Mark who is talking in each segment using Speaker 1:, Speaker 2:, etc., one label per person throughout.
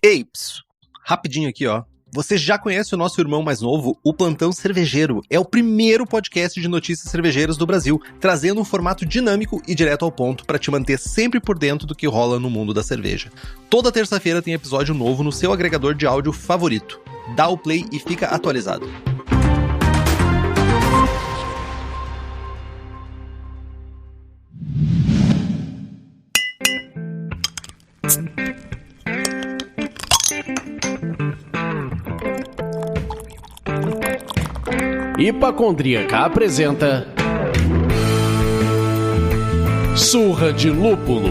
Speaker 1: Ei, rapidinho aqui, ó. Você já conhece o nosso irmão mais novo, o Plantão Cervejeiro? É o primeiro podcast de notícias cervejeiras do Brasil, trazendo um formato dinâmico e direto ao ponto para te manter sempre por dentro do que rola no mundo da cerveja. Toda terça-feira tem episódio novo no seu agregador de áudio favorito. Dá o play e fica atualizado.
Speaker 2: Hipacondríaca apresenta Surra de Lúpulo.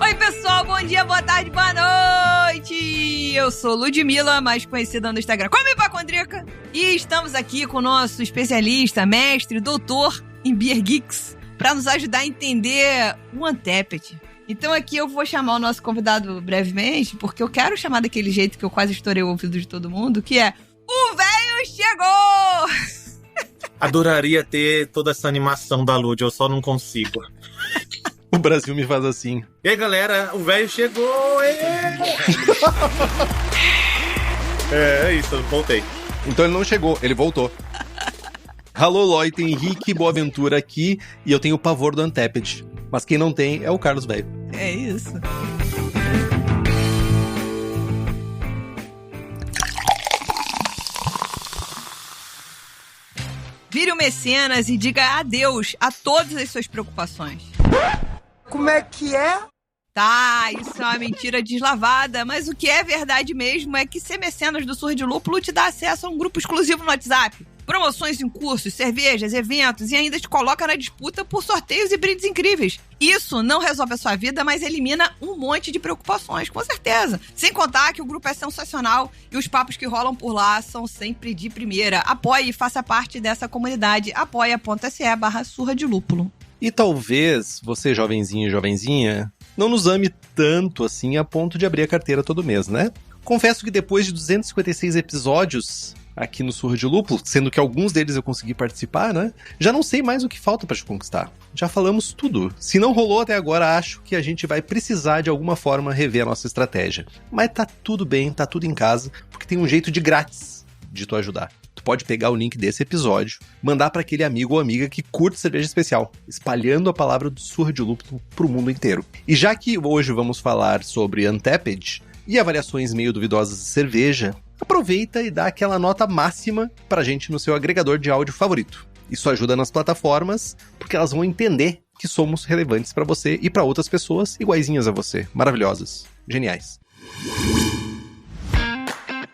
Speaker 3: Oi pessoal, bom dia, boa tarde, boa noite! Eu sou Ludmilla, mais conhecida no Instagram como Hipacondríaca, e estamos aqui com o nosso especialista, mestre, doutor em Beer Geeks, para nos ajudar a entender o Untapped. Então aqui eu vou chamar o nosso convidado brevemente, porque eu quero chamar daquele jeito que eu quase estourei o ouvido de todo mundo, que é o velho chegou!
Speaker 4: Adoraria ter toda essa animação da Lud, eu só não consigo.
Speaker 1: O Brasil me faz assim.
Speaker 4: E aí, galera, o velho chegou! É isso, eu voltei.
Speaker 1: Então ele não chegou, ele voltou. Alô, Loi, tem Henrique Boaventura aqui e eu tenho o pavor do Untapped. Mas quem não tem é o Carlos Velho.
Speaker 3: É isso. Vire o mecenas e diga adeus a todas as suas preocupações.
Speaker 5: Como é que é?
Speaker 3: Tá, isso é uma mentira deslavada, mas o que é verdade mesmo é que ser mecenas do Surra de Lúpulo te dá acesso a um grupo exclusivo no WhatsApp, promoções em cursos, cervejas, eventos e ainda te coloca na disputa por sorteios e brindes incríveis. Isso não resolve a sua vida, mas elimina um monte de preocupações, com certeza. Sem contar que o grupo é sensacional e os papos que rolam por lá são sempre de primeira. Apoie e faça parte dessa comunidade. apoia.se/Surra de Lúpulo.
Speaker 1: E talvez você, jovenzinho e jovenzinha, não nos ame tanto assim a ponto de abrir a carteira todo mês, né? Confesso que depois de 256 episódios aqui no Surra de Lúpulo, sendo que alguns deles eu consegui participar, né? Já não sei mais o que falta pra te conquistar. Já falamos tudo. Se não rolou até agora, acho que a gente vai precisar de alguma forma rever a nossa estratégia. Mas tá tudo bem, tá tudo em casa, porque tem um jeito de grátis de tu ajudar. Tu pode pegar o link desse episódio, mandar pra aquele amigo ou amiga que curte cerveja especial, espalhando a palavra do Surra de Lúpulo pro mundo inteiro. E já que hoje vamos falar sobre Untapped e avaliações meio duvidosas de cerveja, aproveita e dá aquela nota máxima pra gente no seu agregador de áudio favorito. Isso ajuda nas plataformas, porque elas vão entender que somos relevantes pra você e pra outras pessoas iguaizinhas a você. Maravilhosas. Geniais.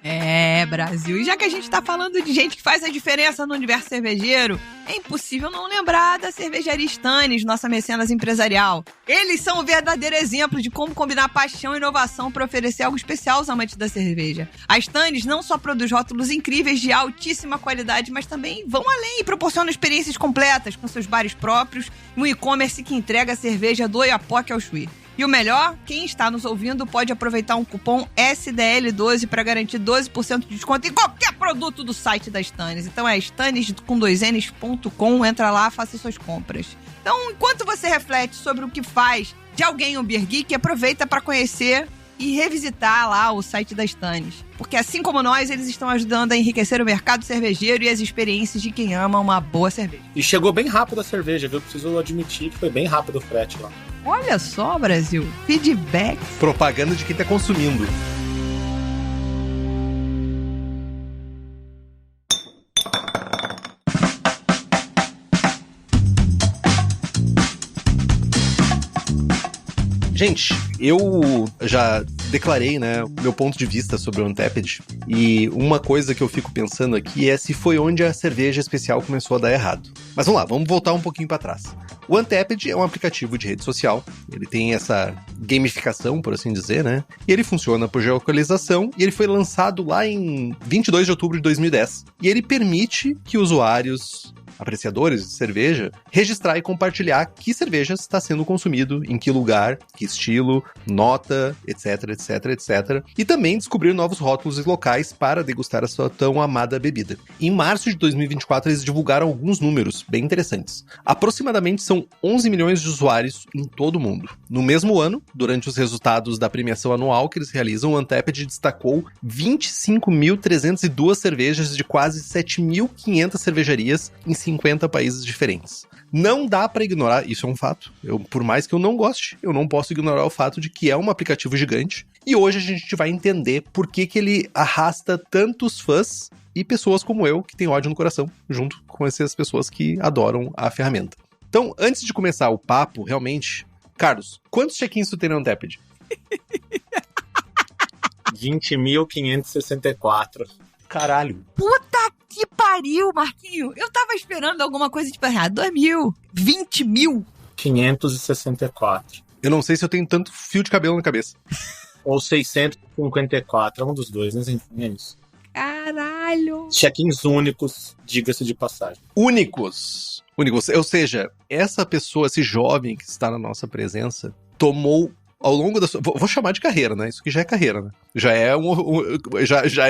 Speaker 3: É, Brasil. E já que a gente tá falando de gente que faz a diferença no universo cervejeiro, é impossível não lembrar da Cervejaria Stannis, nossa mecenas empresarial. Eles são o verdadeiro exemplo de como combinar paixão e inovação para oferecer algo especial aos amantes da cerveja. A Stannis não só produz rótulos incríveis de altíssima qualidade, mas também vão além e proporcionam experiências completas com seus bares próprios e um e-commerce que entrega a cerveja do Oiapoque ao Chuí. E o melhor, quem está nos ouvindo pode aproveitar um cupom SDL12 para garantir 12% de desconto em qualquer produto do site da Stannis. Então é stannis.com, entra lá, faça suas compras. Então, enquanto você reflete sobre o que faz de alguém um Beer Geek, aproveita para conhecer e revisitar lá o site da Stannis. Porque assim como nós, eles estão ajudando a enriquecer o mercado cervejeiro e as experiências de quem ama uma boa cerveja.
Speaker 4: E chegou bem rápido a cerveja, viu? Preciso admitir que foi bem rápido o frete lá.
Speaker 3: Olha só, Brasil, feedback.
Speaker 1: Propaganda de quem tá consumindo. Gente, eu já declarei, né, o meu ponto de vista sobre o Untapped, e uma coisa que eu fico pensando aqui é se foi onde a cerveja especial começou a dar errado. Mas vamos lá, vamos voltar um pouquinho para trás. O Untapped é um aplicativo de rede social, ele tem essa gamificação, por assim dizer, né, e ele funciona por geolocalização, e ele foi lançado lá em 22 de outubro de 2010. E ele permite que usuários apreciadores de cerveja, registrar e compartilhar que cerveja está sendo consumido, em que lugar, que estilo, nota, etc, etc, etc. E também descobrir novos rótulos e locais para degustar a sua tão amada bebida. Em março de 2024, eles divulgaram alguns números bem interessantes. Aproximadamente são 11 milhões de usuários em todo o mundo. No mesmo ano, durante os resultados da premiação anual que eles realizam, o Untapped destacou 25.302 cervejas de quase 7.500 cervejarias em 50 países diferentes. Não dá pra ignorar, isso é um fato. Por mais que eu não goste, eu não posso ignorar o fato de que é um aplicativo gigante. E hoje a gente vai entender por que ele arrasta tantos fãs e pessoas como eu, que tem ódio no coração, junto com essas pessoas que adoram a ferramenta. Então, antes de começar o papo, realmente, Carlos, quantos check-ins tu tem no Untapped?
Speaker 4: 20.564.
Speaker 1: Caralho.
Speaker 3: Puta que pariu, Marquinho. Eu tava esperando alguma coisa tipo, 2.000, 20 mil.
Speaker 4: 564.
Speaker 1: Eu não sei se eu tenho tanto fio de cabelo na cabeça.
Speaker 4: Ou 654, é um dos dois, mas enfim, é isso.
Speaker 3: Caralho.
Speaker 4: Check-ins únicos, diga-se de passagem.
Speaker 1: Únicos. Ou seja, essa pessoa, esse jovem que está na nossa presença, tomou ao longo da sua... Vou chamar de carreira, né? Isso aqui já é carreira, né? Já é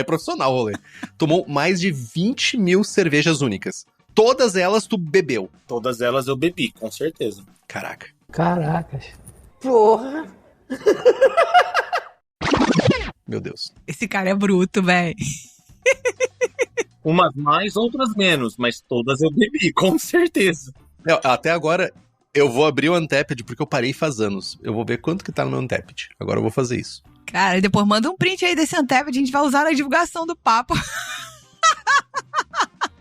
Speaker 1: profissional, rolê. Tomou mais de 20 mil cervejas únicas. Todas elas tu bebeu.
Speaker 4: Todas elas eu bebi, com certeza.
Speaker 1: Caraca.
Speaker 5: Caracas. Porra.
Speaker 1: Meu Deus.
Speaker 3: Esse cara é bruto, velho.
Speaker 4: Umas mais, outras menos, mas todas eu bebi, com certeza.
Speaker 1: Até agora, eu vou abrir o Untapped porque eu parei faz anos. Eu vou ver quanto que tá no meu Untapped. Agora eu vou fazer isso.
Speaker 3: Cara, depois manda um print aí desse Untapped, a gente vai usar na divulgação do papo.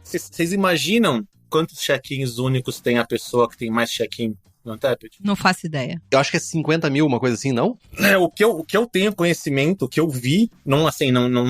Speaker 4: Vocês imaginam quantos check-ins únicos tem a pessoa que tem mais check-in no Untapped?
Speaker 3: Não faço ideia.
Speaker 1: Eu acho que é 50 mil, uma coisa assim, não?
Speaker 4: O que eu tenho conhecimento, o que eu vi, não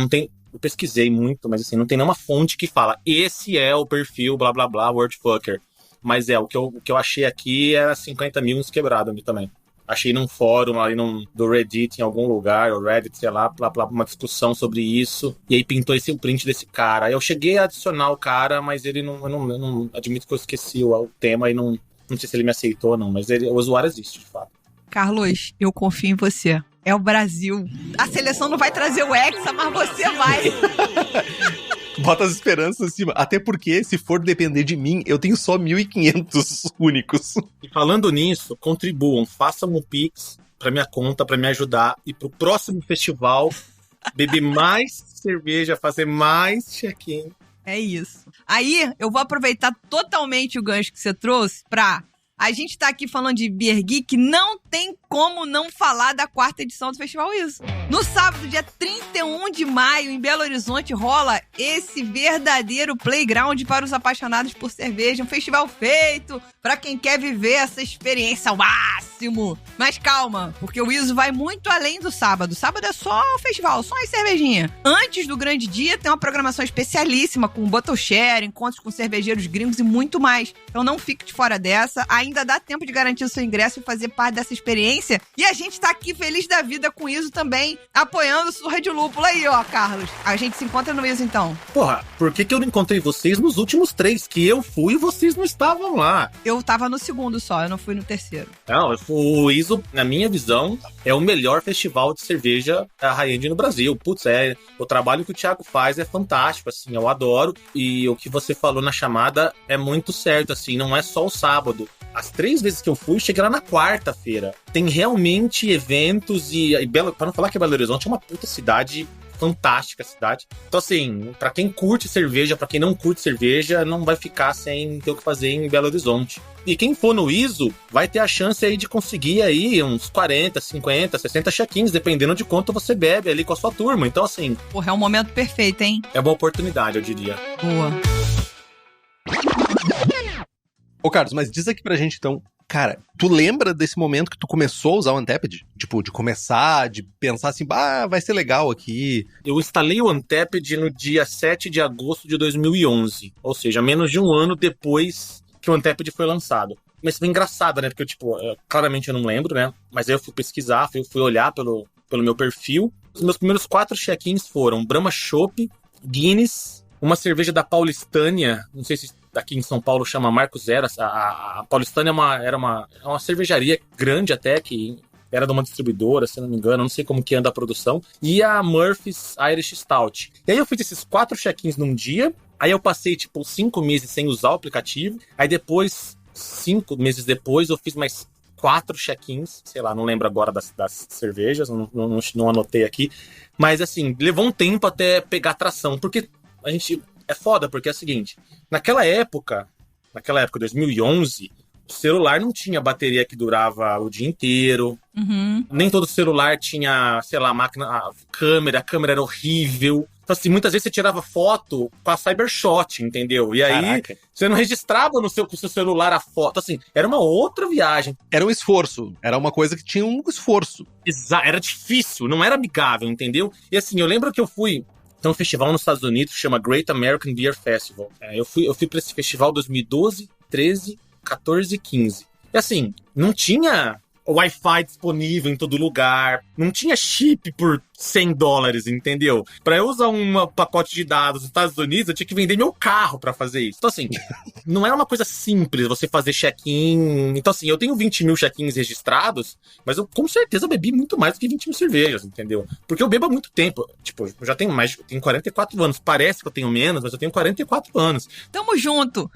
Speaker 4: tem... Eu pesquisei muito, mas assim, não tem nenhuma fonte que fala esse é o perfil, blá blá blá, wordfucker. Mas o que eu achei aqui era 50 mil uns quebrados também. Achei num fórum ali do Reddit, em algum lugar, ou Reddit, sei lá, uma discussão sobre isso. E aí pintou esse print desse cara. Aí eu cheguei a adicionar o cara, mas ele eu não admito que eu esqueci o tema e não sei se ele me aceitou ou não, mas o usuário existe, de fato.
Speaker 3: Carlos, eu confio em você. É o Brasil. A seleção não vai trazer o Hexa, mas você vai.
Speaker 1: Bota as esperanças acima. Até porque, se for depender de mim, eu tenho só 1.500 únicos.
Speaker 4: E falando nisso, contribuam, façam um Pix pra minha conta, pra me ajudar. E pro próximo festival, beber mais cerveja, fazer mais check-in.
Speaker 3: É isso. Aí, eu vou aproveitar totalmente o gancho que você trouxe pra... A gente tá aqui falando de Beer Geek, não tem como não falar da 4ª edição do Festival ISO. No sábado, dia 31 de maio, em Belo Horizonte, rola esse verdadeiro playground para os apaixonados por cerveja. Um festival feito para quem quer viver essa experiência ao máximo. Mas calma, porque o ISO vai muito além do sábado. Sábado é só o festival, só as cervejinhas. Antes do grande dia, tem uma programação especialíssima com bottle share, encontros com cervejeiros gringos e muito mais. Então não fique de fora dessa. Ainda dá tempo de garantir o seu ingresso e fazer parte dessa experiência. E a gente tá aqui feliz da vida com isso também, apoiando o Surra de Lúpulo aí, ó, Carlos. A gente se encontra no ISO, então.
Speaker 4: Porra, por que eu não encontrei vocês nos últimos 3? Que eu fui e vocês não estavam lá.
Speaker 3: Eu tava no segundo só, eu não fui no terceiro.
Speaker 4: Não, o ISO, na minha visão, é o melhor festival de cerveja high-end no Brasil. Putz, o trabalho que o Thiago faz é fantástico, assim, eu adoro. E o que você falou na chamada é muito certo, assim, não é só o sábado. As 3 vezes que eu fui, cheguei lá na quarta-feira. Tem realmente eventos para não falar que Belo Horizonte é uma puta cidade, fantástica cidade. Então, assim, pra quem curte cerveja, pra quem não curte cerveja, não vai ficar sem ter o que fazer em Belo Horizonte. E quem for no ISO, vai ter a chance aí de conseguir aí uns 40, 50, 60 check-ins, dependendo de quanto você bebe ali com a sua turma. Então, assim...
Speaker 3: Porra, é um momento perfeito, hein?
Speaker 4: É uma oportunidade, eu diria.
Speaker 3: Boa.
Speaker 1: Ô, Carlos, mas diz aqui pra gente, então, cara, tu lembra desse momento que tu começou a usar o Untapped? Tipo, de começar, de pensar assim, vai ser legal aqui.
Speaker 4: Eu instalei o Untapped no dia 7 de agosto de 2011. Ou seja, menos de um ano depois que o Untapped foi lançado. Mas foi engraçado, né? Porque, claramente eu não lembro, né? Mas aí eu fui pesquisar, fui olhar pelo meu perfil. Os meus primeiros 4 check-ins foram Brahma Chopp, Guinness, uma cerveja da Paulistânia, não sei se aqui em São Paulo chama Marco Zero. A Paulistana é uma cervejaria grande até, que era de uma distribuidora, se não me engano, não sei como que anda a produção. E a Murphy's Irish Stout. E aí eu fiz esses 4 check-ins num dia. Aí eu passei, 5 meses sem usar o aplicativo. Aí depois, 5 meses depois, eu fiz mais 4 check-ins. Sei lá, não lembro agora das cervejas, não anotei aqui. Mas assim, levou um tempo até pegar tração. Porque a gente... É foda, porque é o seguinte. Naquela época, 2011... O celular não tinha bateria que durava o dia inteiro.
Speaker 3: Uhum.
Speaker 4: Nem todo celular tinha, sei lá, a câmera era horrível. Então, assim, muitas vezes você tirava foto com a Cybershot, entendeu? E aí,
Speaker 1: Caraca.
Speaker 4: você não registrava com o seu celular a foto. Assim, era uma outra viagem.
Speaker 1: Era um esforço. Era uma coisa que tinha um esforço.
Speaker 4: Era difícil, não era amigável, entendeu? E assim, eu lembro que eu fui... Tem um festival nos Estados Unidos que chama Great American Beer Festival. Eu fui pra esse festival em 2012, 13... 14 e 15. E assim, não tinha Wi-Fi disponível em todo lugar, não tinha chip por $100, entendeu? Pra eu usar um pacote de dados nos Estados Unidos, eu tinha que vender meu carro pra fazer isso. Então assim, não era uma coisa simples você fazer check-in. Então assim, eu tenho 20 mil check-ins registrados, mas eu com certeza bebi muito mais do que 20 mil cervejas, entendeu? Porque eu bebo há muito tempo. Eu já tenho tenho 44 anos. Parece que eu tenho menos, mas eu tenho 44 anos.
Speaker 3: Tamo junto.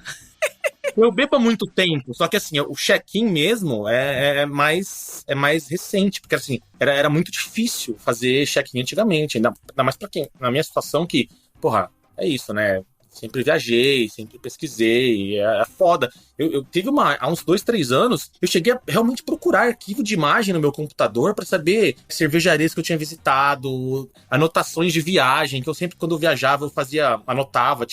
Speaker 4: Eu bebo há muito tempo, só que assim, o check-in mesmo é mais recente, porque assim, era muito difícil fazer check-in antigamente, ainda mais pra quem, na minha situação que, porra, é isso, né? Sempre viajei, sempre pesquisei, é foda. Eu tive há uns 2, 3 anos, eu cheguei a realmente procurar arquivo de imagem no meu computador pra saber cervejarias que eu tinha visitado, anotações de viagem, que eu sempre, quando eu viajava, anotava,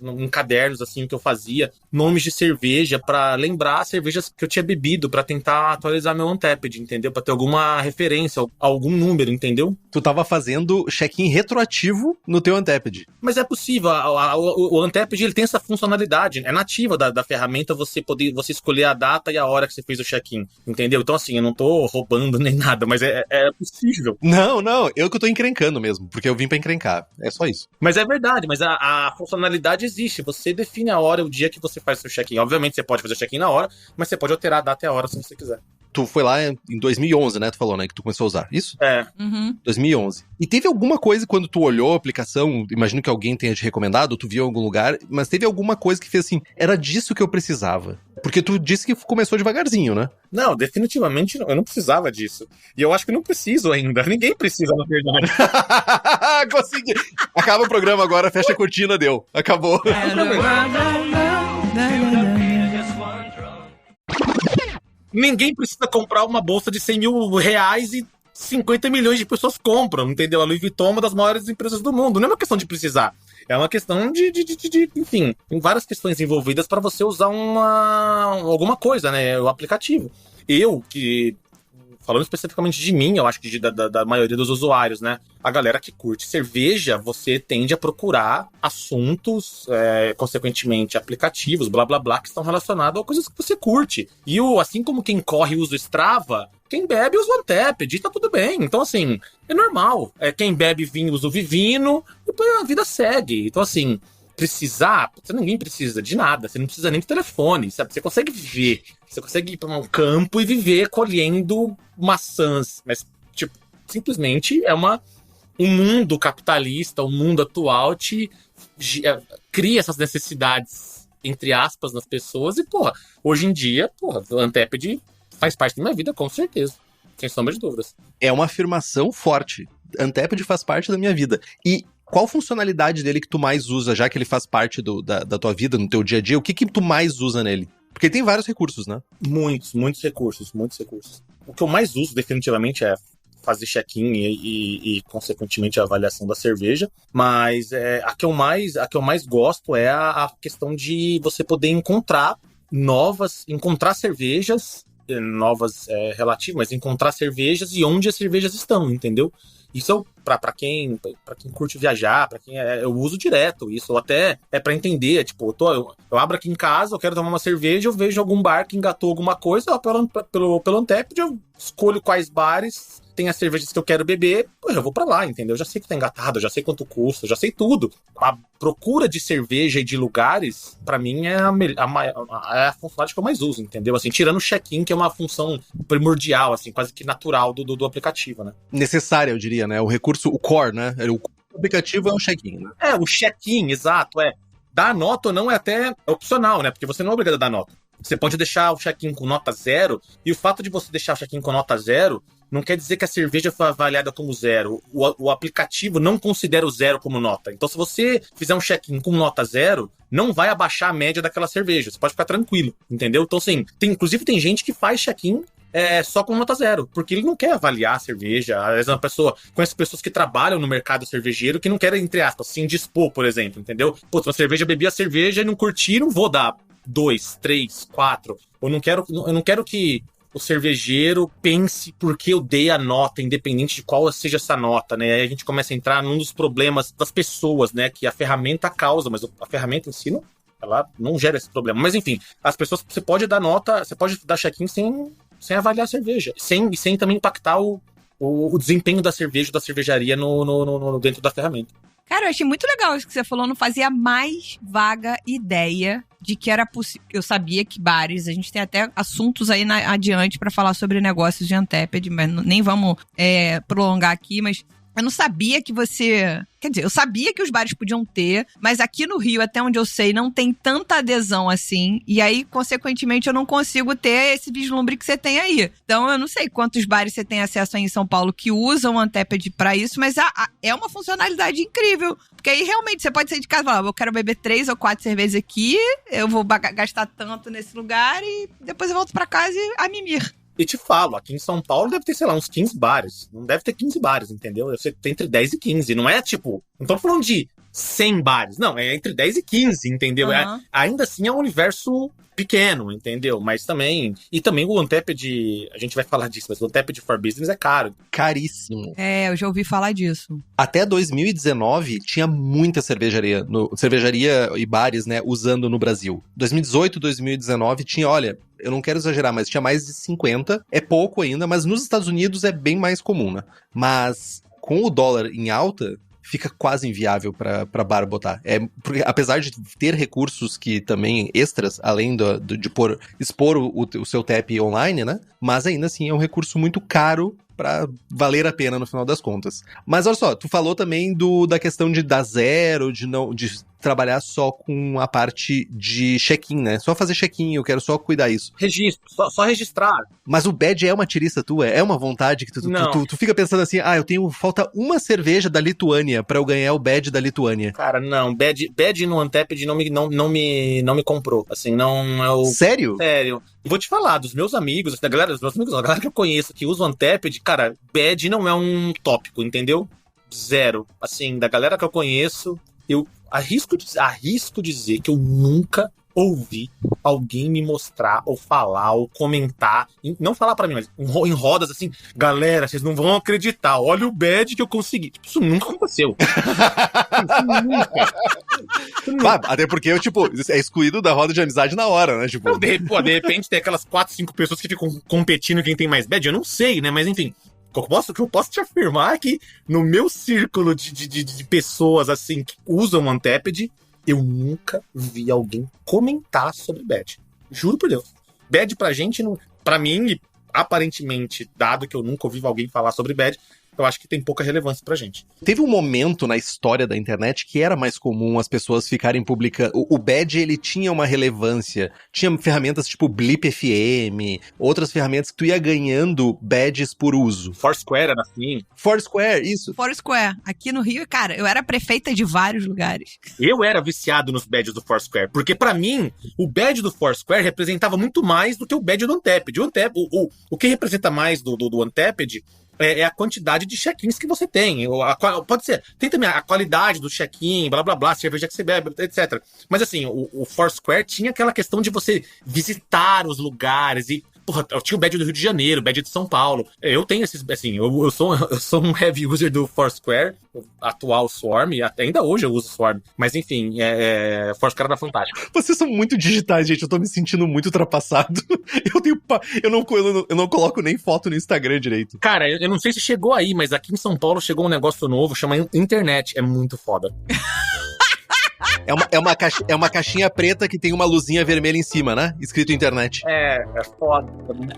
Speaker 4: em cadernos, assim, o que eu fazia, nomes de cerveja pra lembrar cervejas que eu tinha bebido, pra tentar atualizar meu Untappd, entendeu? Pra ter alguma referência, algum número, entendeu?
Speaker 1: Tu tava fazendo check-in retroativo no teu Untappd.
Speaker 4: Mas é possível, o Untappd, ele tem essa funcionalidade, é nativa da ferramenta você escolher a data e a hora que você fez o check-in, entendeu? Então assim, eu não tô roubando nem nada, mas é possível.
Speaker 1: Não, eu que eu tô encrencando mesmo, porque eu vim pra encrencar, é só isso.
Speaker 4: Mas é verdade, mas a funcionalidade existe, você define a hora, o dia que você faz o seu check-in. Obviamente você pode fazer o check-in na hora, mas você pode alterar a data e a hora se você quiser.
Speaker 1: Tu foi lá em 2011, né? Tu falou, né? Que tu começou a usar. Isso?
Speaker 4: É.
Speaker 3: Uhum.
Speaker 1: 2011. E teve alguma coisa quando tu olhou a aplicação, imagino que alguém tenha te recomendado, tu viu em algum lugar, mas teve alguma coisa que fez assim, era disso que eu precisava. Porque tu disse que começou devagarzinho, né?
Speaker 4: Não, definitivamente eu não precisava disso. E eu acho que não preciso ainda. Ninguém precisa, na verdade.
Speaker 1: Consegui. Acaba o programa agora, fecha a cortina, deu. Acabou.
Speaker 4: Ninguém precisa comprar uma bolsa de 100 mil reais e 50 milhões de pessoas compram, entendeu? A Louis Vuitton é uma das maiores empresas do mundo. Não é uma questão de precisar. É uma questão de enfim, tem várias questões envolvidas para você usar alguma coisa, né? O aplicativo. Falando especificamente de mim, eu acho que da maioria dos usuários, né? A galera que curte cerveja, você tende a procurar assuntos, consequentemente, aplicativos, blá, blá, blá, que estão relacionados a coisas que você curte. E assim como quem corre usa o Strava, quem bebe usa o Untappd, e tá tudo bem. Então, assim, é normal. Quem bebe vinho usa o Vivino, e a vida segue. Então, assim, ninguém precisa de nada, você não precisa nem de telefone, sabe? Você consegue viver, você consegue ir para um campo e viver colhendo maçãs, mas, simplesmente um mundo capitalista, o mundo atual cria essas necessidades, entre aspas, nas pessoas e, hoje em dia, o Untappd faz parte da minha vida, com certeza, sem sombra de dúvidas.
Speaker 1: É uma afirmação forte. Untappd faz parte da minha vida. E qual funcionalidade dele que tu mais usa, já que ele faz parte da tua vida, no teu dia a dia? O que tu mais usa nele? Porque tem vários recursos, né?
Speaker 4: Muitos recursos. O que eu mais uso, definitivamente, é fazer check-in e consequentemente, a avaliação da cerveja. Mas a que eu mais gosto é a questão de você poder encontrar cervejas, novas relativas, mas encontrar cervejas e onde as cervejas estão, entendeu? Isso, pra quem curte viajar, pra quem eu uso direto isso, ou até é pra entender, tipo, eu abro aqui em casa, eu quero tomar uma cerveja, eu vejo algum bar que engatou alguma coisa, pelo Untappd, eu escolho quais bares tem as cervejas que eu quero beber, eu vou pra lá, entendeu? Eu já sei que tá engatado, eu já sei quanto custa, eu já sei tudo. A procura de cerveja e de lugares, pra mim, é a funcionalidade que eu mais uso, entendeu? Assim, tirando o check-in, que é uma função primordial, assim, quase que natural do aplicativo, né?
Speaker 1: Necessária, eu diria, né? O recurso, o core, né? O aplicativo é o check-in, né?
Speaker 4: O check-in, exato, Dar nota ou não é até opcional, né? Porque você não é obrigado a dar nota. Você pode deixar o check-in com nota 0, e o fato de você deixar o check-in com nota 0 não quer dizer que a cerveja foi avaliada como 0. O aplicativo não considera o 0 como nota. Então, se você fizer um check-in com nota 0, não vai abaixar a média daquela cerveja. Você pode ficar tranquilo, entendeu? Então, assim, inclusive tem gente que faz check-in só com nota 0, porque ele não quer avaliar a cerveja. Às vezes conhece pessoas que trabalham no mercado cervejeiro que não querem, entre aspas, se indispor, por exemplo, entendeu? Pô, uma cerveja, bebi a cerveja e não curti, não vou dar 2, 3, 4. Eu não quero que o cervejeiro pense porque eu dei a nota, independente de qual seja essa nota, né? Aí a gente começa a entrar num dos problemas das pessoas, né? Que a ferramenta causa, mas a ferramenta em si ela não gera esse problema. Mas enfim, as pessoas, você pode dar nota, você pode dar check-in sem avaliar a cerveja, sem também impactar o desempenho da cerveja, da cervejaria dentro da ferramenta.
Speaker 3: Cara, eu achei muito legal isso que você falou, não fazia mais vaga ideia de que era possível. Eu sabia que bares, a gente tem até assuntos aí adiante pra falar sobre negócios de Untappd, mas nem vamos prolongar aqui, mas eu não sabia que você... Quer dizer, eu sabia que os bares podiam ter, mas aqui no Rio, até onde eu sei, não tem tanta adesão assim. E aí, consequentemente, eu não consigo ter esse vislumbre que você tem aí. Então, eu não sei quantos bares você tem acesso aí em São Paulo que usam o Untappd pra isso, mas é uma funcionalidade incrível. Porque aí, realmente, você pode sair de casa e falar, eu quero beber 3 ou 4 cervejas aqui, eu vou gastar tanto nesse lugar e depois eu volto pra casa a mimir.
Speaker 4: E te falo, aqui em São Paulo deve ter, sei lá, uns 15 bares. Não deve ter 15 bares, entendeu? Você tem entre 10 e 15. Não é tipo... Não tô falando de 100 bares. Não, é entre 10 e 15, entendeu?
Speaker 3: Uhum.
Speaker 4: Ainda assim é um universo pequeno, entendeu? Mas também... E também o Untappd... A gente vai falar disso, mas o Untappd for Business é caro.
Speaker 1: Caríssimo.
Speaker 3: Eu já ouvi falar disso.
Speaker 1: Até 2019, tinha muita cervejaria e bares, né, usando no Brasil. 2018, 2019, tinha, olha... Eu não quero exagerar, mas tinha mais de 50. É pouco ainda, mas nos Estados Unidos é bem mais comum, né? Mas com o dólar em alta, fica quase inviável para bar botar. Porque, apesar de ter recursos que também extras, além de expor o seu tap online, né? Mas ainda assim é um recurso muito caro pra valer a pena no final das contas. Mas olha só, tu falou também da questão de dar 0, de trabalhar só com a parte de check-in, né? Só fazer check-in, eu quero só cuidar isso.
Speaker 4: Registro, só registrar.
Speaker 1: Mas o badge é uma tiriça tua? É uma vontade que tu fica pensando assim, falta uma cerveja da Lituânia pra eu ganhar o badge da Lituânia.
Speaker 4: Cara, não, badge no Untappd não me comprou, assim, não é o...
Speaker 1: Sério?
Speaker 4: Sério. E vou te falar, dos meus amigos, a galera que eu conheço que usa o Untappd, cara, badge não é um tópico, entendeu? 0. Assim, da galera que eu conheço, eu arrisco dizer que eu nunca ouvi alguém me mostrar, ou falar, ou comentar, não falar pra mim, mas em rodas assim, galera, vocês não vão acreditar, olha o badge que eu consegui. Tipo, isso nunca aconteceu. Isso nunca.
Speaker 1: Até porque eu, é excluído da roda de amizade na hora, né? Tipo...
Speaker 4: Não, de repente tem aquelas 4, 5 pessoas que ficam competindo quem tem mais badge, eu não sei, né? Mas enfim, o que eu posso te afirmar é que no meu círculo de pessoas assim que usam o Untappd, eu nunca vi alguém comentar sobre badge. Juro por Deus. Badge pra gente, pra mim, aparentemente, dado que eu nunca ouvi alguém falar sobre badge, eu acho que tem pouca relevância pra gente.
Speaker 1: Teve um momento na história da internet que era mais comum as pessoas ficarem publicando... O badge, ele tinha uma relevância. Tinha ferramentas tipo Blip FM, outras ferramentas que tu ia ganhando badges por uso.
Speaker 4: Foursquare era assim.
Speaker 1: Foursquare, isso.
Speaker 3: Foursquare. Aqui no Rio, cara, eu era prefeita de vários lugares.
Speaker 4: Eu era viciado nos badges do Foursquare, porque pra mim, o badge do Foursquare representava muito mais do que o badge do Untappd. O que representa mais do Untappd é a quantidade de check-ins que você tem. Pode ser. Tem também a qualidade do check-in, blá, blá, blá, cerveja que você bebe, etc. Mas assim, o Foursquare tinha aquela questão de você visitar os lugares e porra, eu tinha o badge do Rio de Janeiro, o badge de São Paulo. Eu tenho esses, assim, eu sou um heavy user do Foursquare, o atual Swarm, e ainda hoje eu uso Swarm. Mas enfim, Foursquare era fantástico.
Speaker 1: Vocês são muito digitais, gente. Eu tô me sentindo muito ultrapassado. Eu não coloco nem foto no Instagram direito.
Speaker 4: Cara, eu não sei se chegou aí, mas aqui em São Paulo chegou um negócio novo, chama internet. É muito foda.
Speaker 1: É uma caixinha preta que tem uma luzinha vermelha em cima, né? Escrito internet.
Speaker 4: É foda.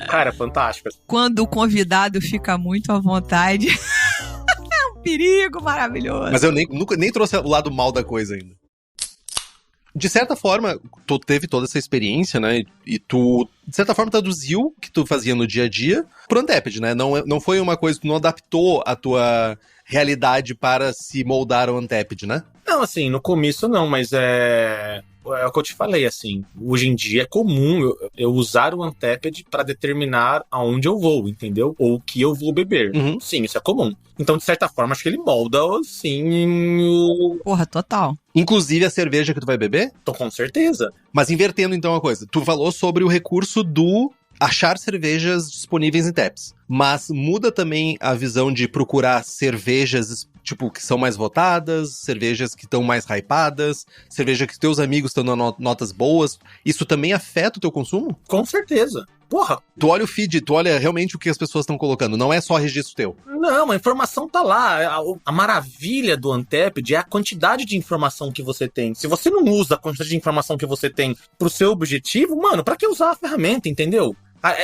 Speaker 4: Cara, é fantástico.
Speaker 3: Quando o convidado fica muito à vontade, é um perigo maravilhoso.
Speaker 1: Mas eu nem trouxe o lado mal da coisa ainda. De certa forma, tu teve toda essa experiência, né? E tu, de certa forma, traduziu o que tu fazia no dia a dia pro Untapped, né? Não foi uma coisa que tu não adaptou a tua realidade para se moldar ao Untapped, né?
Speaker 4: Não, assim, no começo não, mas é o que eu te falei, assim, hoje em dia é comum eu usar o Untapped para determinar aonde eu vou, entendeu? Ou o que eu vou beber.
Speaker 1: Uhum.
Speaker 4: Sim, isso é comum. Então, de certa forma, acho que ele molda, assim,
Speaker 3: Porra, total.
Speaker 1: Inclusive a cerveja que tu vai beber?
Speaker 4: Tô com certeza.
Speaker 1: Mas invertendo então a coisa, tu falou sobre o recurso do achar cervejas disponíveis em taps, mas muda também a visão de procurar cervejas, tipo, que são mais votadas, cervejas que estão mais hypadas, cerveja que teus amigos estão dando notas boas. Isso também afeta o teu consumo?
Speaker 4: Com certeza. Porra.
Speaker 1: Tu olha o feed, tu olha realmente o que as pessoas estão colocando, não é só registro teu.
Speaker 4: Não, a informação tá lá. A maravilha do Untapped é a quantidade de informação que você tem. Se você não usa a quantidade de informação que você tem pro seu objetivo, mano, pra que usar a ferramenta, entendeu?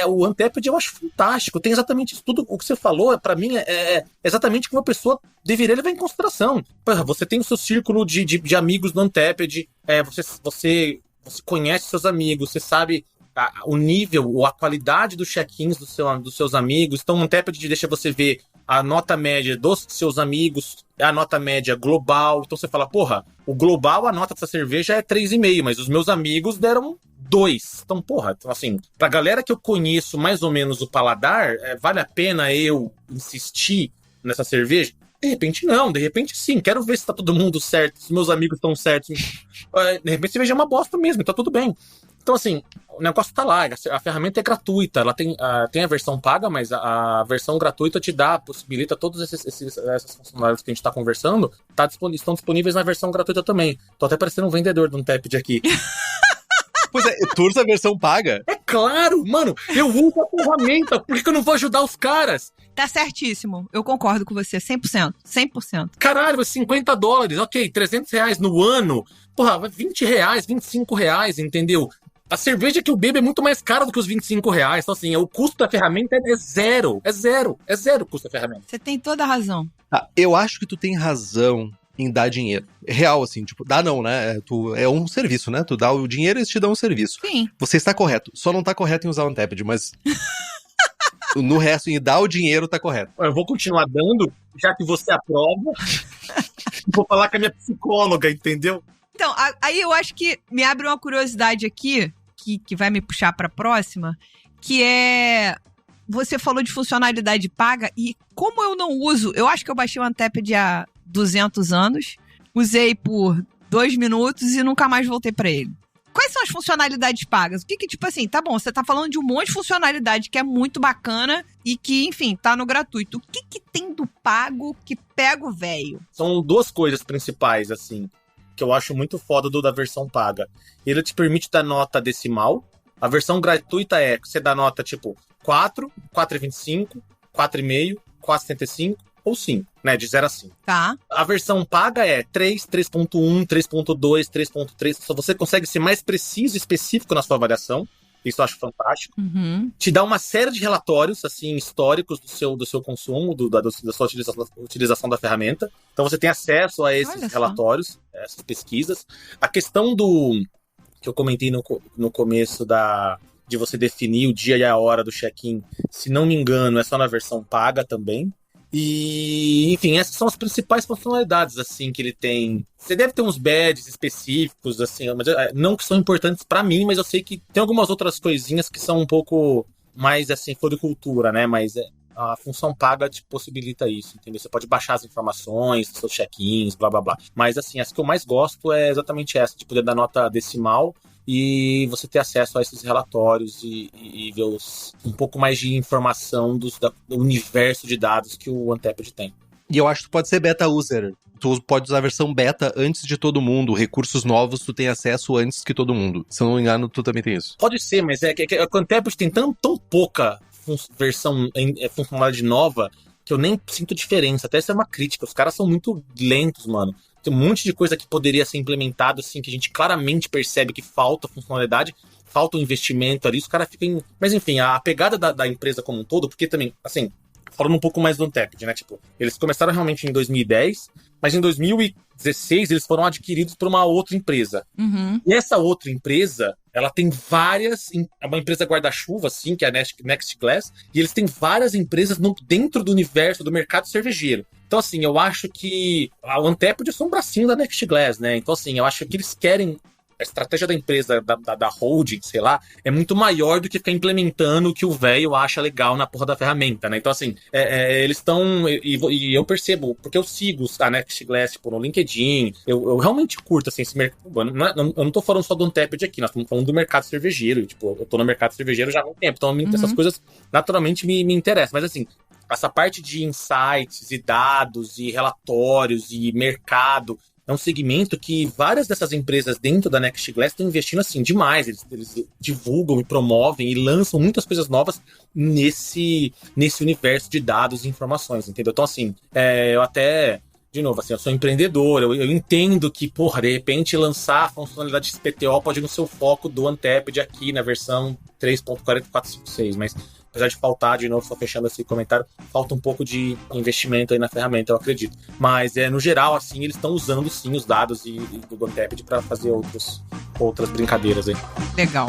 Speaker 4: O Untapped eu acho fantástico, tem exatamente isso tudo, o que você falou, pra mim, é exatamente o que uma pessoa deveria levar em consideração. Porra, você tem o seu círculo de amigos no Untapped, você conhece seus amigos, você sabe o nível ou a qualidade dos check-ins dos seus amigos, então o Untapped deixa você ver a nota média dos seus amigos, a nota média global, então você fala, porra, o global, a nota dessa cerveja é 3,5, mas os meus amigos deram 2. Então, porra, então, assim, pra galera que eu conheço mais ou menos o paladar, vale a pena eu insistir nessa cerveja? De repente não, de repente sim, quero ver se tá todo mundo certo, se meus amigos estão certos. De repente a cerveja é uma bosta mesmo, tá tudo bem. Então, assim, o negócio tá lá, a ferramenta é gratuita, ela tem a versão paga, mas a versão gratuita possibilita todas essas funcionalidades que a gente tá conversando, estão disponíveis na versão gratuita também. Tô até parecendo um vendedor de um Untapped aqui.
Speaker 1: Pois é, tu usa a versão paga?
Speaker 4: É claro, mano, eu uso a ferramenta, por que eu não vou ajudar os caras?
Speaker 3: Tá certíssimo, eu concordo com você, 100%, 100%.
Speaker 4: Caralho, $50, ok, R$300 no ano, porra, R$20, R$25, entendeu? A cerveja que eu bebo é muito mais cara do que os R$25, então assim, o custo da ferramenta é zero o custo da ferramenta.
Speaker 3: Você tem toda a razão.
Speaker 1: Eu acho que tu tem razão em dar dinheiro. Real, assim, tipo, dá não, né? É um serviço, né? Tu dá o dinheiro e eles te dão um serviço.
Speaker 3: Sim.
Speaker 1: Você está correto. Só não tá correto em usar o Untapped, mas no resto, em dar o dinheiro, tá correto.
Speaker 4: Eu vou continuar dando, já que você aprova. Vou falar com a minha psicóloga, entendeu?
Speaker 3: Então, aí eu acho que me abre uma curiosidade aqui, que vai me puxar pra próxima, que é... Você falou de funcionalidade paga, e como eu não uso... Eu acho que eu baixei o Untapped há 200 anos, usei por 2 minutos e nunca mais voltei pra ele. Quais são as funcionalidades pagas? O que tipo assim, tá bom, você tá falando de um monte de funcionalidade que é muito bacana e que, enfim, tá no gratuito. O que tem do pago que pega o velho?
Speaker 4: São 2 coisas principais, assim, que eu acho muito foda da versão paga. Ele te permite dar nota decimal. A versão gratuita você dá nota tipo 4, 4,25, 4,5, 4,75 ou 5, né? De 0 a 5.
Speaker 3: Tá.
Speaker 4: A versão paga é 3, 3.1, 3.2, 3.3. Só você consegue ser mais preciso e específico na sua avaliação. Isso eu acho fantástico.
Speaker 3: Uhum.
Speaker 4: Te dá uma série de relatórios, assim, históricos do seu consumo, da sua utilização da ferramenta. Então você tem acesso a esses relatórios, a essas pesquisas. A questão que eu comentei no começo de você definir o dia e a hora do check-in, se não me engano, é só na versão paga também. E, enfim, essas são as principais funcionalidades, assim, que ele tem. Você deve ter uns badges específicos, assim, mas não que são importantes pra mim, mas eu sei que tem algumas outras coisinhas que são um pouco mais, assim, floricultura, né? Mas a função paga te possibilita isso, entendeu? Você pode baixar as informações, seus check-ins, blá, blá, blá. Mas, assim, as que eu mais gosto é exatamente essa, de poder dar nota decimal e você ter acesso a esses relatórios e ver um pouco mais de informação do universo de dados que o Untappd tem.
Speaker 1: E eu acho que tu pode ser beta user. Tu pode usar a versão beta antes de todo mundo. Recursos novos tu tem acesso antes que todo mundo. Se eu não me engano, tu também tem isso.
Speaker 4: Pode ser, mas o Untappd tem tão pouca versão, funcionalidade nova, que eu nem sinto diferença. Até essa é uma crítica. Os caras são muito lentos, mano. Tem um monte de coisa que poderia ser implementado, assim, que a gente claramente percebe que falta funcionalidade, falta um investimento ali, os caras ficam... Mas enfim, a pegada da empresa como um todo, porque também, assim, falando um pouco mais do Untappd, né? Tipo, eles começaram realmente em 2010, mas em 2016 eles foram adquiridos por uma outra empresa.
Speaker 3: Uhum.
Speaker 4: E essa outra empresa, ela tem várias... É uma empresa guarda-chuva, assim, que é a Next Glass, e eles têm várias empresas dentro do universo do mercado cervejeiro. Então, assim, eu acho que a Untappd é só um bracinho da Next Glass, né? Então, assim, eu acho que eles querem... A estratégia da empresa, da holding, sei lá, é muito maior do que ficar implementando o que o velho acha legal na porra da ferramenta, né? Então, assim, eles estão... E eu percebo, porque eu sigo a Next Glass, tipo, no LinkedIn, eu realmente curto, assim, esse mercado. Eu não tô falando só do Untappd aqui, nós estamos falando do mercado cervejeiro. Tipo, eu tô no mercado cervejeiro já há muito tempo, então essas coisas naturalmente me interessam. Mas, assim, essa parte de insights e dados e relatórios e mercado é um segmento que várias dessas empresas dentro da Next Glass estão investindo assim demais. Eles divulgam e promovem e lançam muitas coisas novas nesse universo de dados e informações, entendeu? Então, assim, eu até... De novo, assim, eu sou empreendedor, eu entendo que, porra, de repente lançar a funcionalidade XPTO pode ir no seu foco do Untappd aqui na versão 3.4456, mas apesar de faltar, de novo, só fechando esse comentário, falta um pouco de investimento aí na ferramenta, eu acredito. Mas, no geral, assim, eles estão usando, sim, os dados do Untappd para fazer outras brincadeiras aí.
Speaker 3: Legal.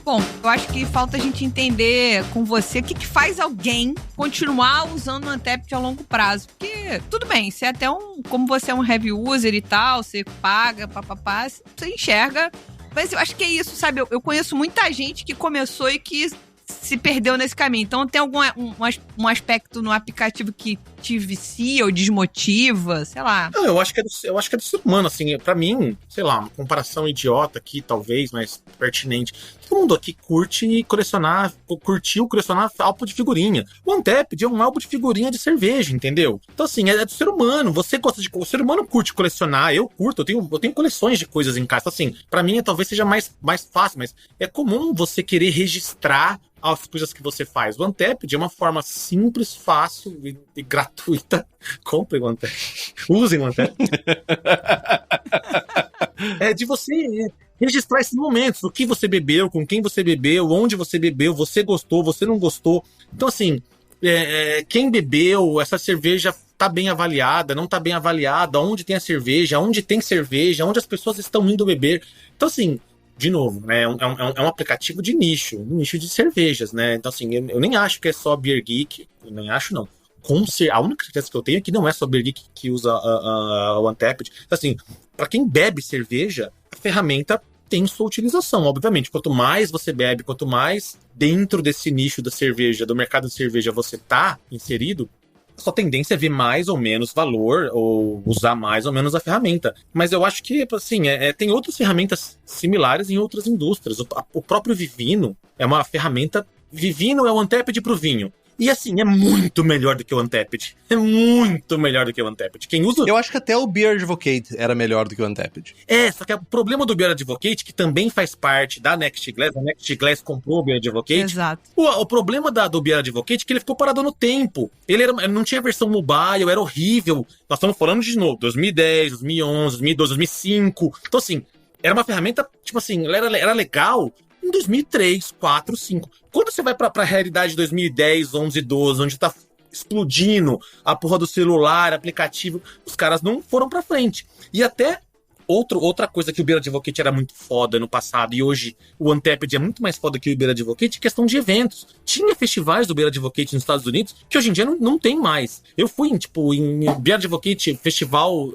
Speaker 3: Bom, eu acho que falta a gente entender com você o que faz alguém continuar usando o Untappd a longo prazo. Porque, tudo bem, você é até como você é um heavy user e tal, você paga, papapá, você enxerga. Mas eu acho que é isso, sabe? Eu conheço muita gente que começou e que se perdeu nesse caminho. Então tem algum um aspecto no aplicativo que te vicia ou desmotiva, sei lá.
Speaker 4: Não, eu acho que é do ser humano, assim. Pra mim, sei lá, uma comparação idiota aqui, talvez, mas pertinente. Todo mundo aqui curtiu colecionar álbum de figurinha. O Untappd é um álbum de figurinha de cerveja, entendeu? Então, assim, é do ser humano. O ser humano curte colecionar, eu curto, eu tenho coleções de coisas em casa. Então, assim, pra mim talvez seja mais fácil, mas é comum você querer registrar as coisas que você faz. O Untappd é uma forma simples, fácil e gratuita. Comprem o Untappd. Usem o Untappd. É de você registrar esses momentos, o que você bebeu, com quem você bebeu, onde você bebeu, você gostou, você não gostou. Então, assim, quem bebeu, essa cerveja tá bem avaliada, não tá bem avaliada, onde tem a cerveja, onde tem cerveja, onde as pessoas estão indo beber. Então, assim, de novo, né, é um aplicativo de nicho de cervejas, né? Então, assim, eu nem acho que é só Beer Geek, eu nem acho, não. A única certeza que eu tenho é que não é só Beer Geek que usa o Untappd. Então, assim, para quem bebe cerveja, a ferramenta tem sua utilização, obviamente. Quanto mais você bebe, quanto mais dentro desse nicho da cerveja, do mercado de cerveja você tá inserido, a sua tendência é ver mais ou menos valor ou usar mais ou menos a ferramenta. Mas eu acho que, assim, tem outras ferramentas similares em outras indústrias. O próprio Vivino é uma ferramenta... Vivino é o Untappd pro vinho. E assim, é muito melhor do que o Untappd. É muito melhor do que o Untappd. Quem usa...
Speaker 1: Eu acho que até o Beer Advocate era melhor do que o Untappd.
Speaker 4: Só que o problema do Beer Advocate, que também faz parte da Next Glass, a Next Glass comprou o Beer Advocate.
Speaker 3: Exato.
Speaker 4: O problema do Beer Advocate é que ele ficou parado no tempo. Ele não tinha versão mobile, era horrível. Nós estamos falando de novo, 2010, 2011, 2012, 2005. Então assim, era uma ferramenta, tipo assim, ela era legal em 2003, 4, 5. Quando você vai pra realidade de 2010, 11, 12, onde tá explodindo a porra do celular, aplicativo, os caras não foram pra frente. E até outra coisa que o Beer Advocate era muito foda no passado, e hoje o Untappd é muito mais foda que o Beer Advocate, questão de eventos. Tinha festivais do Beer Advocate nos Estados Unidos que hoje em dia não tem mais. Eu fui, em Beer Advocate festival...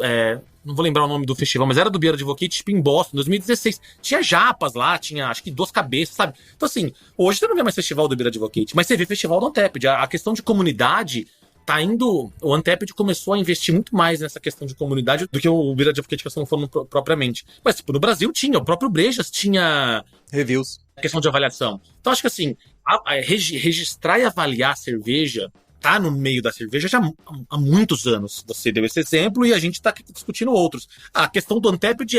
Speaker 4: não vou lembrar o nome do festival, mas era do Beer Advocate, tipo, em Boston, 2016. Tinha japas lá, tinha acho que 2 cabeças, sabe? Então, assim, hoje você não vê mais festival do Beer Advocate, mas você vê festival do Untapped. A questão de comunidade tá indo... O Untapped começou a investir muito mais nessa questão de comunidade do que o Beer Advocate que estamos falando propriamente. Mas, tipo, no Brasil tinha, o próprio Brejas tinha...
Speaker 1: Reviews.
Speaker 4: Questão de avaliação. Então, acho que, assim, registrar e avaliar a cerveja tá no meio da cerveja já há muitos anos. Você deu esse exemplo e a gente tá aqui discutindo outros. A questão do Untapped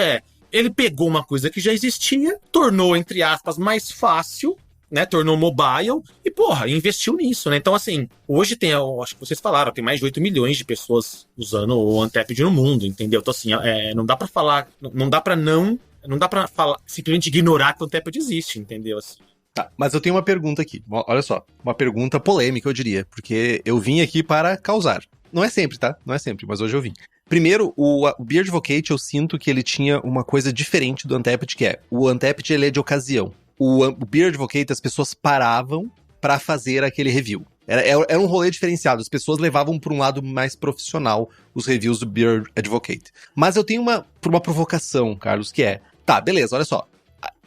Speaker 4: ele pegou uma coisa que já existia, tornou, entre aspas, mais fácil, né? Tornou mobile e, porra, investiu nisso, né? Então, assim, hoje tem, acho que vocês falaram, tem mais de 8 milhões de pessoas usando o Untapped no mundo, entendeu? Então, assim, não dá pra falar, não dá pra falar, simplesmente ignorar que o Untapped existe, entendeu? Assim.
Speaker 1: Tá, mas eu tenho uma pergunta aqui. Olha só, uma pergunta polêmica, eu diria, porque eu vim aqui para causar. Não é sempre, tá? Não é sempre, mas hoje eu vim. Primeiro, o Beer Advocate, eu sinto que ele tinha uma coisa diferente do Untapped, que o Untapped, ele é de ocasião. O Beer Advocate, as pessoas paravam pra fazer aquele review. Era um rolê diferenciado, as pessoas levavam por um lado mais profissional os reviews do Beer Advocate. Mas eu tenho uma provocação, Carlos, que tá, beleza, olha só.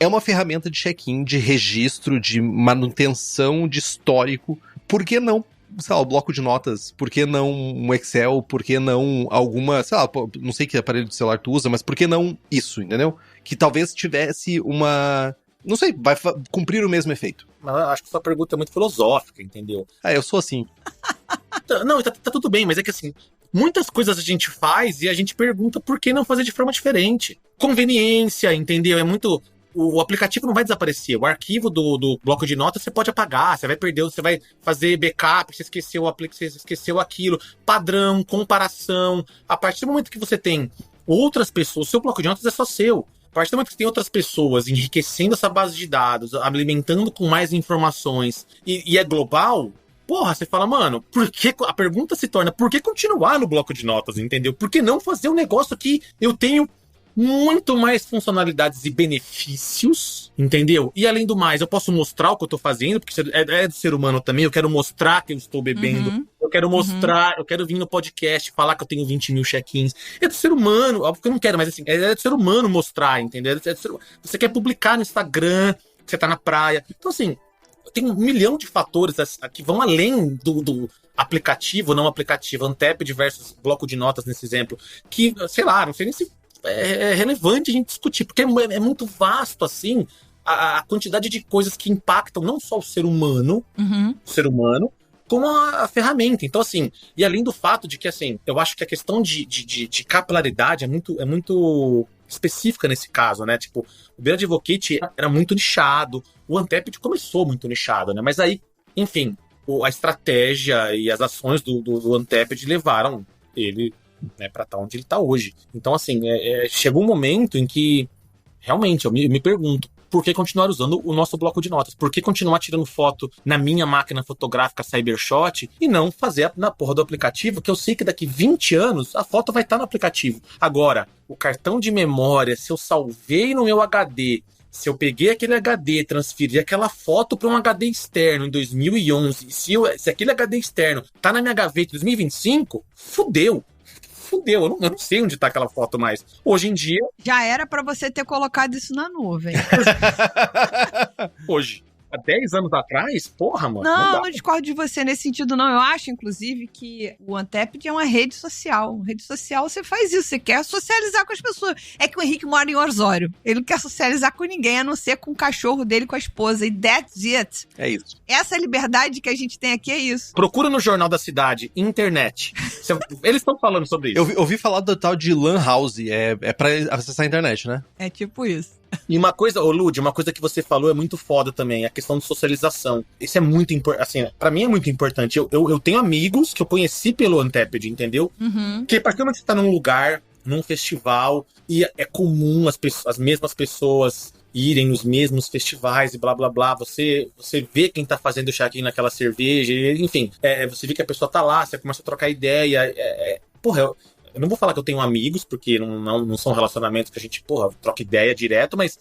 Speaker 1: É uma ferramenta de check-in, de registro, de manutenção de histórico. Por que não, sei lá, o bloco de notas? Por que não um Excel? Por que não alguma, sei lá, não sei que aparelho de celular tu usa, mas por que não isso, entendeu? Que talvez tivesse uma... Não sei, vai cumprir o mesmo efeito.
Speaker 4: Mas eu acho que sua pergunta é muito filosófica, entendeu?
Speaker 1: Eu sou assim.
Speaker 4: Não, tá tudo bem, mas é que assim, muitas coisas a gente faz e a gente pergunta por que não fazer de forma diferente. Conveniência, entendeu? É muito... O aplicativo não vai desaparecer. O arquivo do bloco de notas você pode apagar, você vai perder, você vai fazer backup, você esqueceu o aplicativo, você esqueceu aquilo. Padrão, comparação. A partir do momento que você tem outras pessoas, o seu bloco de notas é só seu. A partir do momento que tem outras pessoas enriquecendo essa base de dados, alimentando com mais informações e é global, porra, você fala, mano, a pergunta se torna, por que continuar no bloco de notas, entendeu? Por que não fazer um negócio que eu tenho muito mais funcionalidades e benefícios, entendeu? E além do mais, eu posso mostrar o que eu tô fazendo, porque é do ser humano também, eu quero mostrar que eu estou bebendo, eu quero mostrar, eu quero vir no podcast, falar que eu tenho 20 mil check-ins. É do ser humano, óbvio que eu não quero, mas assim, é do ser humano mostrar, entendeu? Você quer publicar no Instagram, que você tá na praia. Então assim, tem 1 milhão de fatores que vão além do aplicativo, não aplicativo, Untapped versus bloco de notas nesse exemplo, que, sei lá, não sei nem se é relevante a gente discutir, porque é muito vasto, assim, a quantidade de coisas que impactam não só o ser humano, como a ferramenta. Então, assim, e além do fato de que, assim, eu acho que a questão de capilaridade é muito específica nesse caso, né? Tipo, o Beer Advocate era muito nichado, o Untapped começou muito nichado, né? Mas aí, enfim, a estratégia e as ações do Untapped levaram ele, né, pra estar onde ele tá hoje. Então, assim, chegou um momento em que, realmente, eu me pergunto, por que continuar usando o nosso bloco de notas? Por que continuar tirando foto na minha máquina fotográfica Cybershot e não fazer na porra do aplicativo, que eu sei que daqui 20 anos a foto vai estar no aplicativo. Agora, o cartão de memória, se eu salvei no meu HD, se eu peguei aquele HD, transferi aquela foto para um HD externo em 2011, se aquele HD externo tá na minha gaveta em 2025, fudeu, eu não sei onde tá aquela foto mais. Hoje em dia...
Speaker 3: Já era pra você ter colocado isso na nuvem.
Speaker 4: Hoje. Há 10 anos atrás? Porra, mano.
Speaker 3: Não discordo de você nesse sentido, não. Eu acho, inclusive, que o Untapped é uma rede social. Rede social, você faz isso. Você quer socializar com as pessoas. É que o Henrique mora em Osório. Ele não quer socializar com ninguém, a não ser com o cachorro dele, com a esposa. E that's it.
Speaker 1: É isso.
Speaker 3: Essa liberdade que a gente tem aqui é isso.
Speaker 4: Procura no Jornal da Cidade, internet. Eles estão falando sobre isso.
Speaker 1: Eu ouvi falar do tal de Lan House. É pra acessar a internet, né?
Speaker 3: É tipo isso.
Speaker 4: E uma coisa, Lud, uma coisa que você falou é muito foda também, a questão de socialização. Isso é muito importante, assim, pra mim é muito importante. Eu tenho amigos que eu conheci pelo Untapped, entendeu? Porque a partir do momento que você tá num lugar, num festival, e é comum as mesmas pessoas irem nos mesmos festivais e blá blá blá, você vê quem tá fazendo o check-in naquela cerveja, enfim, você vê que a pessoa tá lá, você começa a trocar ideia, porra, eu não vou falar que eu tenho amigos, porque não são relacionamentos que a gente, troca ideia direto, mas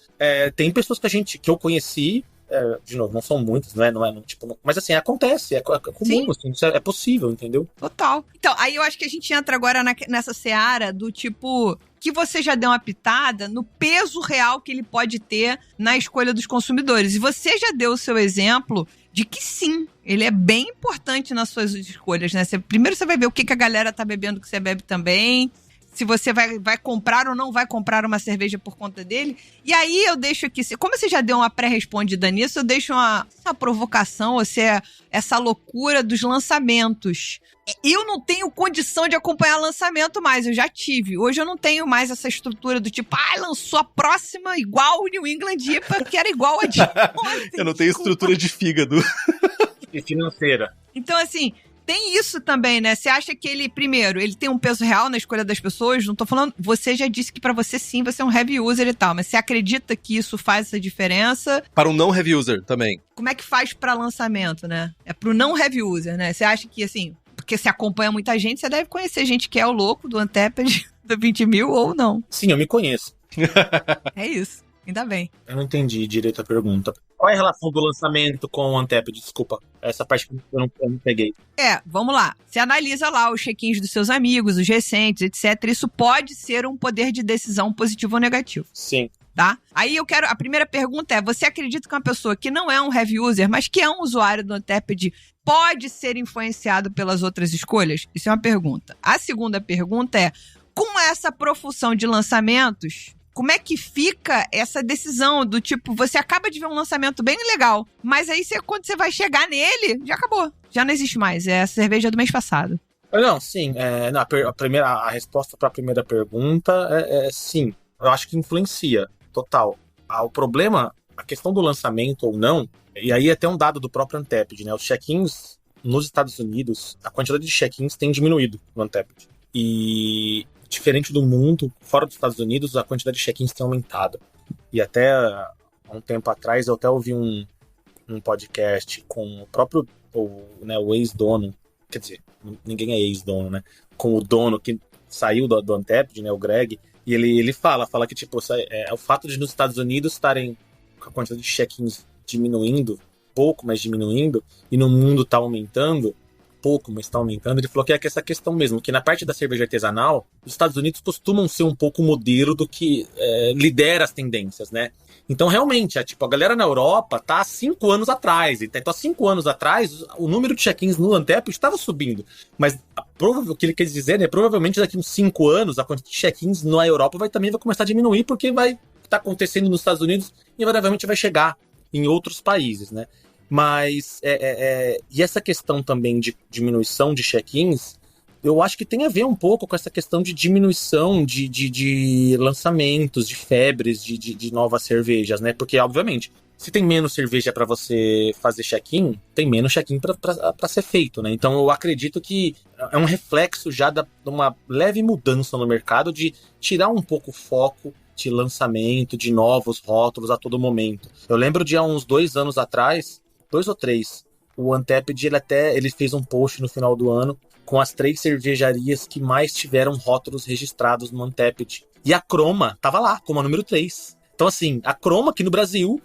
Speaker 4: tem pessoas que eu conheci de novo, não são muitos, mas assim, acontece, é comum, assim, isso é possível, entendeu?
Speaker 3: Total. Então, aí eu acho que a gente entra agora nessa seara do tipo, que você já deu uma pitada no peso real que ele pode ter na escolha dos consumidores. E você já deu o seu exemplo de que sim, ele é bem importante nas suas escolhas, né? Primeiro você vai ver o que a galera tá bebendo que você bebe também, se você vai comprar ou não vai comprar uma cerveja por conta dele. E aí eu deixo aqui, como você já deu uma pré-respondida nisso, eu deixo uma provocação, ou seja, essa loucura dos lançamentos. Eu não tenho condição de acompanhar lançamento mais, eu já tive. Hoje eu não tenho mais essa estrutura do tipo, lançou a próxima igual o New England IPA, que era igual a de ontem.
Speaker 1: Eu não tenho estrutura de fígado.
Speaker 4: E financeira.
Speaker 3: Então, assim, tem isso também, né? Você acha que ele, primeiro, ele tem um peso real na escolha das pessoas? Não tô falando... Você já disse que pra você, sim, você é um heavy user e tal. Mas você acredita que isso faz essa diferença?
Speaker 1: Para um não heavy user também.
Speaker 3: Como é que faz pra lançamento, né? É pro não heavy user, né? Você acha que, assim... Porque você acompanha muita gente, você deve conhecer gente que é o louco do Untapped do 20 mil ou não.
Speaker 4: Sim, eu me conheço.
Speaker 3: É isso. Ainda bem.
Speaker 4: Eu não entendi direito a pergunta. Qual é a relação do lançamento com o Untapped? Desculpa, essa parte que eu não peguei.
Speaker 3: Vamos lá. Você analisa lá os check-ins dos seus amigos, os recentes, etc. Isso pode ser um poder de decisão positivo ou negativo.
Speaker 4: Sim.
Speaker 3: Tá? Aí a primeira pergunta é, você acredita que uma pessoa que não é um heavy user, mas que é um usuário do Untapped, pode ser influenciado pelas outras escolhas? Isso é uma pergunta. A segunda pergunta é, com essa profusão de lançamentos, como é que fica essa decisão do tipo, você acaba de ver um lançamento bem legal, mas aí quando você vai chegar nele, já acabou. Já não existe mais. É a cerveja do mês passado.
Speaker 4: Não, sim. A resposta para a primeira pergunta é sim. Eu acho que influencia, total. O problema, a questão do lançamento ou não, e aí até um dado do próprio Untapped, né? Os check-ins nos Estados Unidos, a quantidade de check-ins tem diminuído no Untapped. E... diferente do mundo, fora dos Estados Unidos, a quantidade de check-ins tem aumentado. E até há um tempo atrás, eu até ouvi um podcast com o próprio o ex-dono, quer dizer, ninguém é ex-dono, né? Com o dono que saiu do Untapped, né? O Greg, e ele fala que tipo, o fato de nos Estados Unidos estarem com a quantidade de check-ins diminuindo, pouco, mas diminuindo, e no mundo tá aumentando, pouco, mas está aumentando, ele falou que é essa questão mesmo, que na parte da cerveja artesanal, os Estados Unidos costumam ser um pouco o modelo do que lidera as tendências, né? Então, realmente, a galera na Europa tá há 5 anos atrás. Então, há 5 anos atrás, o número de check-ins no Untapped estava subindo. Mas o que ele quer dizer, né? Provavelmente daqui uns 5 anos, a quantidade de check-ins na Europa também vai começar a diminuir, porque vai estar acontecendo nos Estados Unidos e invariavelmente vai chegar em outros países, né? Mas, e essa questão também de diminuição de check-ins, eu acho que tem a ver um pouco com essa questão de diminuição de lançamentos, de febres, de novas cervejas, né? Porque, obviamente, se tem menos cerveja para você fazer check-in, tem menos check-in para ser feito, né? Então, eu acredito que é um reflexo já de uma leve mudança no mercado de tirar um pouco o foco de lançamento, de novos rótulos a todo momento. Eu lembro de há uns 2 anos atrás, 2 ou 3, o Untapped ele fez um post no final do ano com as 3 cervejarias que mais tiveram rótulos registrados no Untapped. E a Croma tava lá, como a número 3. Então, assim, a Croma aqui no Brasil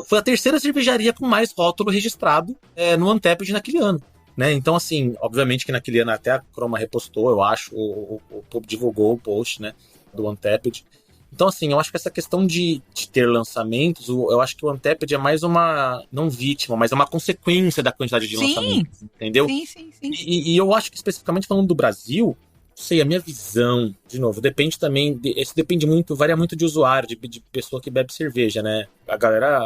Speaker 4: foi a 3ª cervejaria com mais rótulo registrado no Untapped naquele ano. Né? Então, assim, obviamente que naquele ano até a Croma repostou, eu acho, o divulgou o post, né, do Untapped. Então, assim, eu acho que essa questão de ter lançamentos, eu acho que o Untapped é mais uma, não vítima, mas é uma consequência da quantidade de lançamentos, entendeu?
Speaker 3: Sim.
Speaker 4: E eu acho que, especificamente falando do Brasil, não sei, a minha visão, de novo, depende também, isso depende muito, varia muito de usuário, de pessoa que bebe cerveja, né? A galera,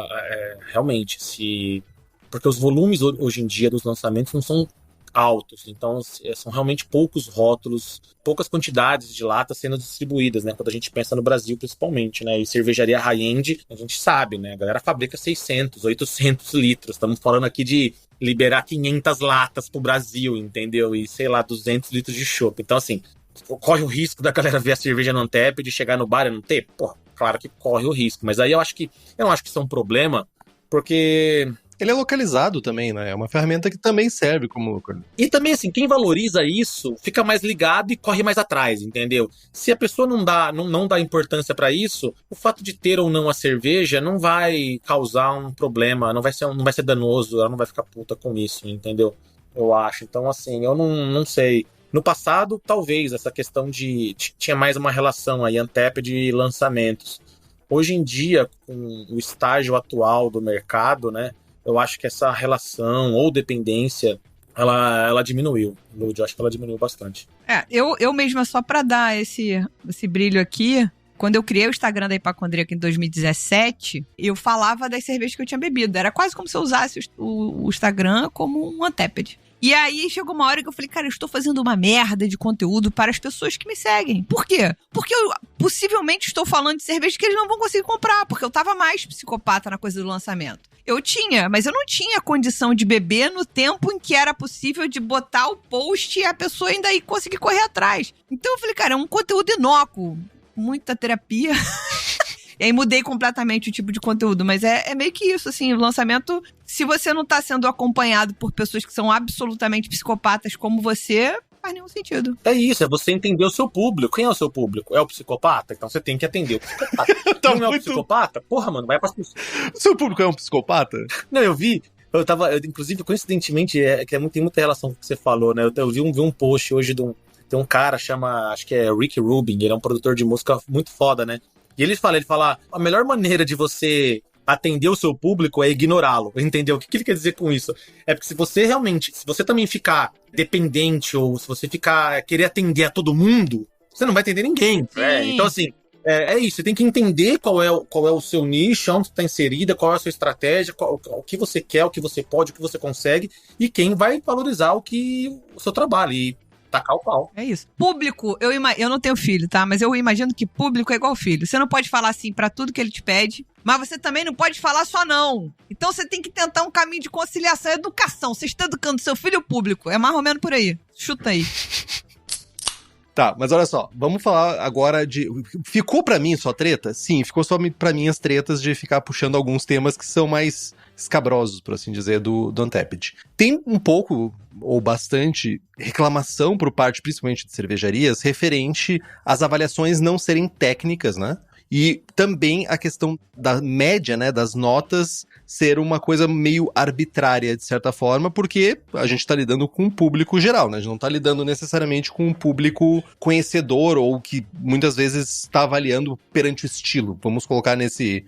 Speaker 4: realmente, porque os volumes hoje em dia dos lançamentos não são altos, então são realmente poucos rótulos, poucas quantidades de latas sendo distribuídas, né, quando a gente pensa no Brasil principalmente, né, e cervejaria high-end, a gente sabe, né, a galera fabrica 600, 800 litros, estamos falando aqui de liberar 500 latas pro Brasil, entendeu, e sei lá, 200 litros de chopp, então assim, corre o risco da galera ver a cerveja no Untapped e chegar no bar e não ter, pô, claro que corre o risco, mas aí eu não acho que isso é um problema, porque
Speaker 1: Ele é localizado também, né? É uma ferramenta que também serve como...
Speaker 4: E também, assim, quem valoriza isso fica mais ligado e corre mais atrás, entendeu? Se a pessoa não dá importância pra isso, o fato de ter ou não a cerveja não vai causar um problema, não vai ser danoso, ela não vai ficar puta com isso, entendeu? Eu acho. Então, assim, eu não sei. No passado, talvez, essa questão tinha mais uma relação aí, Untapped e lançamentos. Hoje em dia, com o estágio atual do mercado, né, eu acho que essa relação ou dependência, ela diminuiu. Eu acho que ela diminuiu bastante.
Speaker 3: Eu mesma, só pra dar esse brilho aqui, quando eu criei o Instagram da Hipacondríaca em 2017, eu falava das cervejas que eu tinha bebido. Era quase como se eu usasse o Instagram como um Untapped. E aí chegou uma hora que eu falei, cara, eu estou fazendo uma merda de conteúdo para as pessoas que me seguem. Por quê? Porque eu possivelmente estou falando de cerveja que eles não vão conseguir comprar, porque eu tava mais psicopata na coisa do lançamento. Eu tinha, mas eu não tinha condição de beber no tempo em que era possível de botar o post e a pessoa ainda ir conseguir correr atrás. Então eu falei, cara, é um conteúdo inócuo, muita terapia... E aí mudei completamente o tipo de conteúdo, mas é meio que isso, assim, o lançamento, se você não tá sendo acompanhado por pessoas que são absolutamente psicopatas como você, faz nenhum sentido.
Speaker 4: É isso, é você entender o seu público. Quem é o seu público? É o psicopata? Então você tem que atender o psicopata.
Speaker 1: Tá
Speaker 4: não é o
Speaker 1: muito-
Speaker 4: psicopata? Porra, mano, vai pra...
Speaker 1: O seu público é um psicopata?
Speaker 4: Não, eu inclusive, coincidentemente, tem muita relação com o que você falou, né? Eu vi um post hoje tem um cara, acho que é Rick Rubin, ele é um produtor de música muito foda, né? E ele fala, a melhor maneira de você atender o seu público é ignorá-lo, entendeu? O que ele quer dizer com isso? É porque se você também ficar dependente ou se você querer atender a todo mundo, você não vai atender ninguém. Então, assim, é isso, você tem que entender qual é o seu nicho, onde você está inserida, qual é a sua estratégia, o que você quer, o que você pode, o que você consegue, e quem vai valorizar o seu trabalho. E tacar o pau.
Speaker 3: É isso. Público, eu não tenho filho, tá? Mas eu imagino que público é igual filho. Você não pode falar assim pra tudo que ele te pede, mas você também não pode falar só não. Então você tem que tentar um caminho de conciliação, educação. Você está educando seu filho público. É mais ou menos por aí. Chuta aí.
Speaker 1: Tá, mas olha só, vamos falar agora de... Ficou pra mim só treta? Sim, ficou só pra mim as tretas de ficar puxando alguns temas que são mais escabrosos, por assim dizer, do Untapped. Tem um pouco, ou bastante, reclamação por parte, principalmente de cervejarias, referente às avaliações não serem técnicas, né? E também a questão da média, né, das notas ser uma coisa meio arbitrária, de certa forma, porque a gente tá lidando com um público geral, né? A gente não tá lidando necessariamente com um público conhecedor ou que muitas vezes está avaliando perante o estilo. Vamos colocar nesse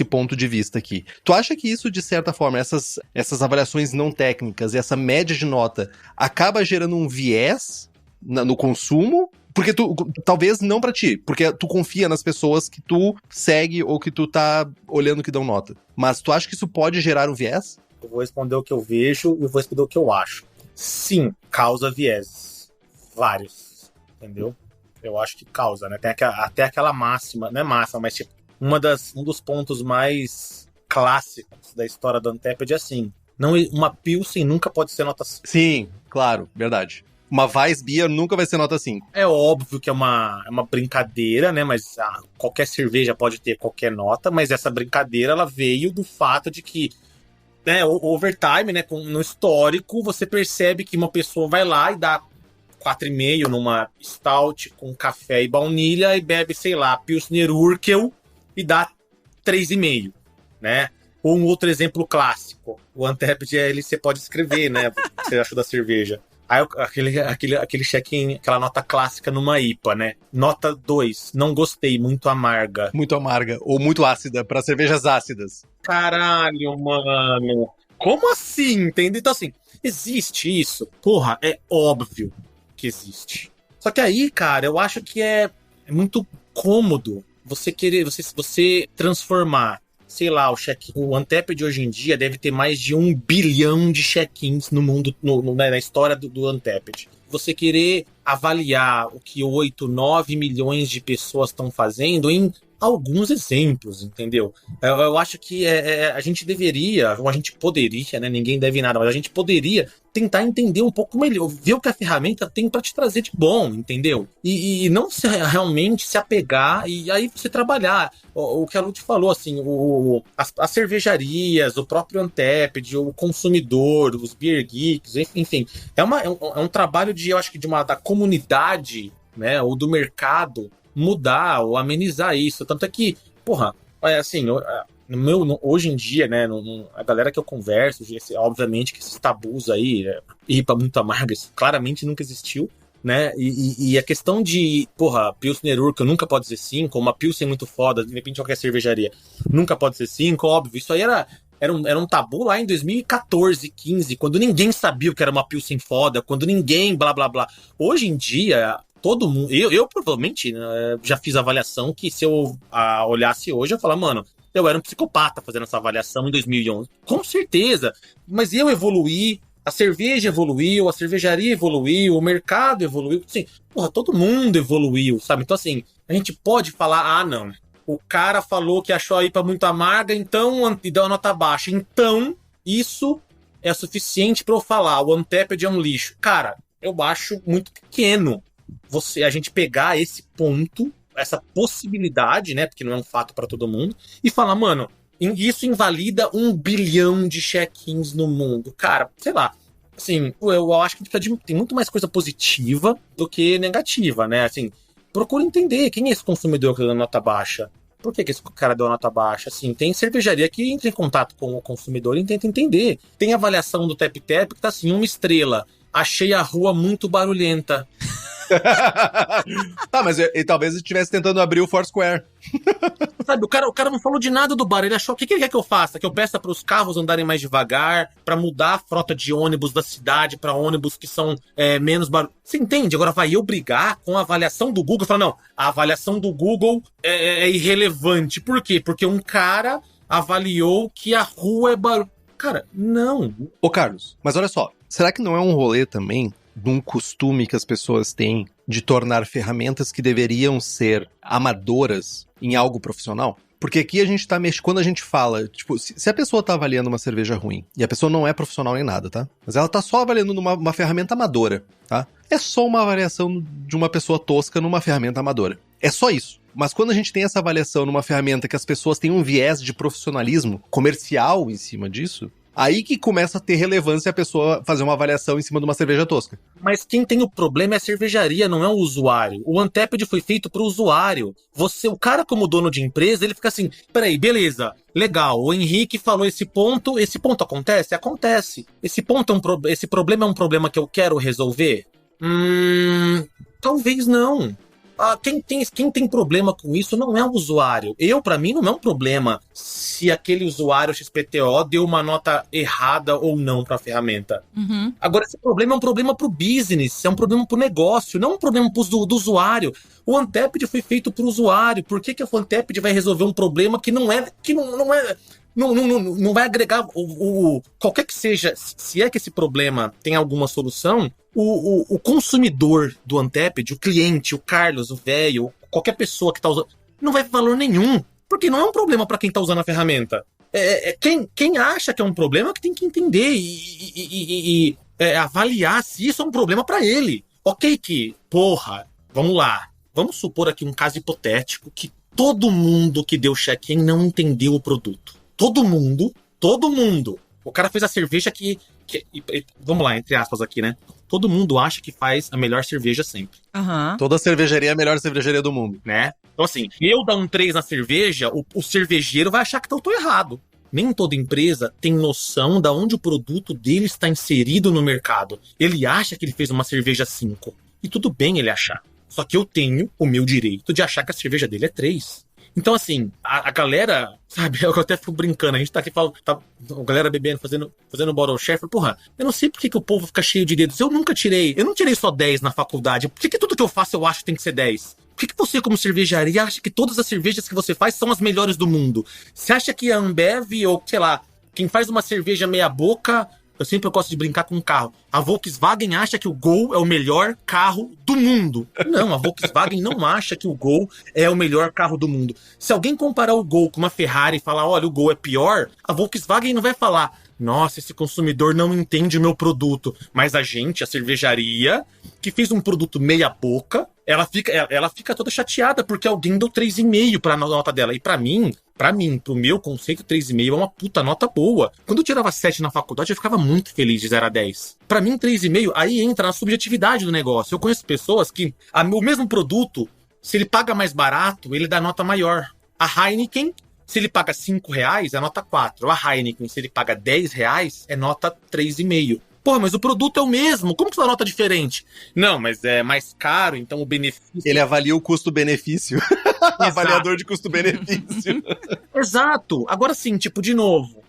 Speaker 1: ponto de vista aqui. Tu acha que isso, de certa forma, essas avaliações não técnicas e essa média de nota acaba gerando um viés no consumo? Porque talvez não pra ti, porque tu confia nas pessoas que tu segue ou que tu tá olhando que dão nota. Mas tu acha que isso pode gerar um viés?
Speaker 4: Eu vou responder o que eu vejo e vou responder o que eu acho. Sim, causa viés. Vários. Entendeu? Eu acho que causa, né? Tem até aquela máxima, não é máxima, mas tipo, um dos pontos mais clássicos da história do Untapped é assim, uma Pilsen nunca pode ser nota 5.
Speaker 1: Sim, claro, verdade. Uma Weissbier nunca vai ser nota 5.
Speaker 4: É óbvio que é uma brincadeira, né? Mas qualquer cerveja pode ter qualquer nota, mas essa brincadeira ela veio do fato de que, né, overtime, né, no histórico, você percebe que uma pessoa vai lá e dá 4,5 numa stout com café e baunilha e bebe, sei lá, Pilsner Urquell e dá 3,5, né? Ou um outro exemplo clássico, o Untapped, você pode escrever, né, o que você achou da cerveja. Aí aquele check-in, aquela nota clássica numa IPA, né? Nota 2, não gostei, muito amarga.
Speaker 1: Muito amarga, ou muito ácida, para cervejas ácidas.
Speaker 4: Caralho, mano. Como assim, entende? Então, assim, existe isso? Porra, é óbvio que existe. Só que aí, cara, eu acho que é muito cômodo você querer, você transformar, sei lá, o Untapped hoje em dia deve ter mais de 1 bilhão de check-ins no mundo, na história do Untapped. Você querer avaliar o que 8, 9 milhões de pessoas estão fazendo em alguns exemplos, entendeu? Eu acho que a gente deveria, ou a gente poderia, né? Ninguém deve nada, mas a gente poderia tentar entender um pouco melhor, ver o que a ferramenta tem para te trazer de bom, entendeu? E não realmente se apegar e aí você trabalhar. O que a Lud falou, assim, as cervejarias, o próprio Untappd, o consumidor, os beer geeks, enfim, é um trabalho eu acho que da comunidade, né, ou do mercado mudar ou amenizar isso. Tanto é que, assim, hoje em dia, né, a galera que eu converso, obviamente que esses tabus aí, IPA muito amarga, claramente nunca existiu, né, e a questão de, Pilsner Urquell nunca pode ser 5, uma Pilsen muito foda, de repente qualquer cervejaria, nunca pode ser 5, óbvio, isso aí era um tabu lá em 2014, 15, quando ninguém sabia o que era uma Pilsen foda, quando ninguém blá blá blá. Hoje em dia, todo mundo, eu provavelmente já fiz a avaliação que se eu olhasse hoje, eu ia falar, mano, eu era um psicopata fazendo essa avaliação em 2011. Com certeza. Mas eu evoluí, a cerveja evoluiu, a cervejaria evoluiu, o mercado evoluiu. Assim, todo mundo evoluiu, sabe? Então, assim, a gente pode falar, não, o cara falou que achou a IPA muito amarga, então, e deu uma nota baixa. Então, isso é suficiente pra eu falar, o Untappd é um lixo. Cara, eu acho muito pequeno a gente pegar esse ponto, essa possibilidade, né, porque não é um fato para todo mundo, e falar, mano, isso invalida 1 bilhão de check-ins no mundo. Cara, sei lá, assim, eu acho que tem muito mais coisa positiva do que negativa, né, assim, procura entender quem é esse consumidor que deu nota baixa. Por que esse cara deu nota baixa? Assim, tem cervejaria que entra em contato com o consumidor e tenta entender. Tem avaliação do TapTap que tá assim, 1 estrela. Achei a rua muito barulhenta.
Speaker 1: Tá, mas talvez ele estivesse tentando abrir o Foursquare.
Speaker 4: Sabe, o cara não falou de nada do bar. Ele achou, o que ele quer que eu faça? Que eu peça para os carros andarem mais devagar, para mudar a frota de ônibus da cidade para ônibus que são menos barulho. Você entende? Agora vai eu brigar com a avaliação do Google? Falar, não, a avaliação do Google é irrelevante. Por quê? Porque um cara avaliou que a rua é barulho. Cara, não.
Speaker 1: Ô, Carlos, mas olha só, será que não é um rolê também de um costume que as pessoas têm de tornar ferramentas que deveriam ser amadoras em algo profissional? Porque aqui a gente tá quando a gente fala, tipo, se a pessoa tá avaliando uma cerveja ruim, e a pessoa não é profissional nem nada, tá? Mas ela tá só avaliando uma ferramenta amadora, tá? É só uma avaliação de uma pessoa tosca numa ferramenta amadora. É só isso. Mas quando a gente tem essa avaliação numa ferramenta que as pessoas têm um viés de profissionalismo comercial em cima disso, aí que começa a ter relevância a pessoa fazer uma avaliação em cima de uma cerveja tosca.
Speaker 4: Mas quem tem o problema é a cervejaria, não é o usuário. O Untappd foi feito pro usuário. O cara como dono de empresa, ele fica assim, peraí, beleza, legal, o Henrique falou esse ponto acontece? Acontece. Esse problema é um problema que eu quero resolver? Talvez não. Quem tem problema com isso não é o usuário. Pra mim, não é um problema se aquele usuário XPTO deu uma nota errada ou não pra ferramenta.
Speaker 3: Uhum.
Speaker 4: Agora, esse problema é um problema pro business, é um problema pro negócio, não um problema do usuário. O Untappd foi feito pro usuário. Por que o Untappd vai resolver um problema que não vai agregar qualquer que seja, se é que esse problema tem alguma solução, o consumidor do Untappd, o cliente, o Carlos, o velho, qualquer pessoa que tá usando, não vai ter valor nenhum, porque não é um problema para quem tá usando a ferramenta. Quem acha que é um problema que tem que entender e avaliar se isso é um problema para ele. Ok que, vamos lá, vamos supor aqui um caso hipotético que todo mundo que deu check-in não entendeu o produto. Todo mundo. O cara fez a cerveja que vamos lá, entre aspas aqui, né? Todo mundo acha que faz a melhor cerveja sempre.
Speaker 3: Uhum.
Speaker 1: Toda cervejaria é a melhor cervejaria do mundo.
Speaker 4: Né? Então assim, eu dar um 3 na cerveja, o cervejeiro vai achar que eu tô errado. Nem toda empresa tem noção de onde o produto dele está inserido no mercado. Ele acha que ele fez uma cerveja 5. E tudo bem ele achar. Só que eu tenho o meu direito de achar que a cerveja dele é 3. Então, assim, a galera, sabe, eu até fico brincando, a gente tá aqui falando, a galera bebendo, fazendo bottle share, eu não sei por que o povo fica cheio de dedos. Eu não tirei só 10 na faculdade. Por que tudo que eu faço eu acho que tem que ser 10? Por que você, como cervejaria, acha que todas as cervejas que você faz são as melhores do mundo? Você acha que a Ambev ou, sei lá, quem faz uma cerveja meia boca Eu sempre gosto de brincar com um carro. A Volkswagen acha que o Gol é o melhor carro do mundo. Não, a Volkswagen não acha que o Gol é o melhor carro do mundo. Se alguém comparar o Gol com uma Ferrari e falar, olha, o Gol é pior, a Volkswagen não vai falar, nossa, esse consumidor não entende o meu produto. Mas a cervejaria, que fez um produto meia boca, ela fica toda chateada porque alguém deu 3,5 pra nota dela. E pra mim, pro meu conceito, 3,5 é uma puta nota boa. Quando eu tirava 7 na faculdade, eu ficava muito feliz de 0 a 10. Pra mim, 3,5, aí entra na subjetividade do negócio. Eu conheço pessoas que o mesmo produto, se ele paga mais barato, ele dá nota maior. A Heineken, se ele paga R$5, é nota 4. A Heineken, se ele paga R$10, é nota 3,5. Pô, mas o produto é o mesmo. Como que sua nota é diferente? Não, mas é mais caro, então o benefício...
Speaker 1: Ele avalia o custo-benefício. Avaliador de custo-benefício.
Speaker 4: Exato. Agora sim, tipo, de novo,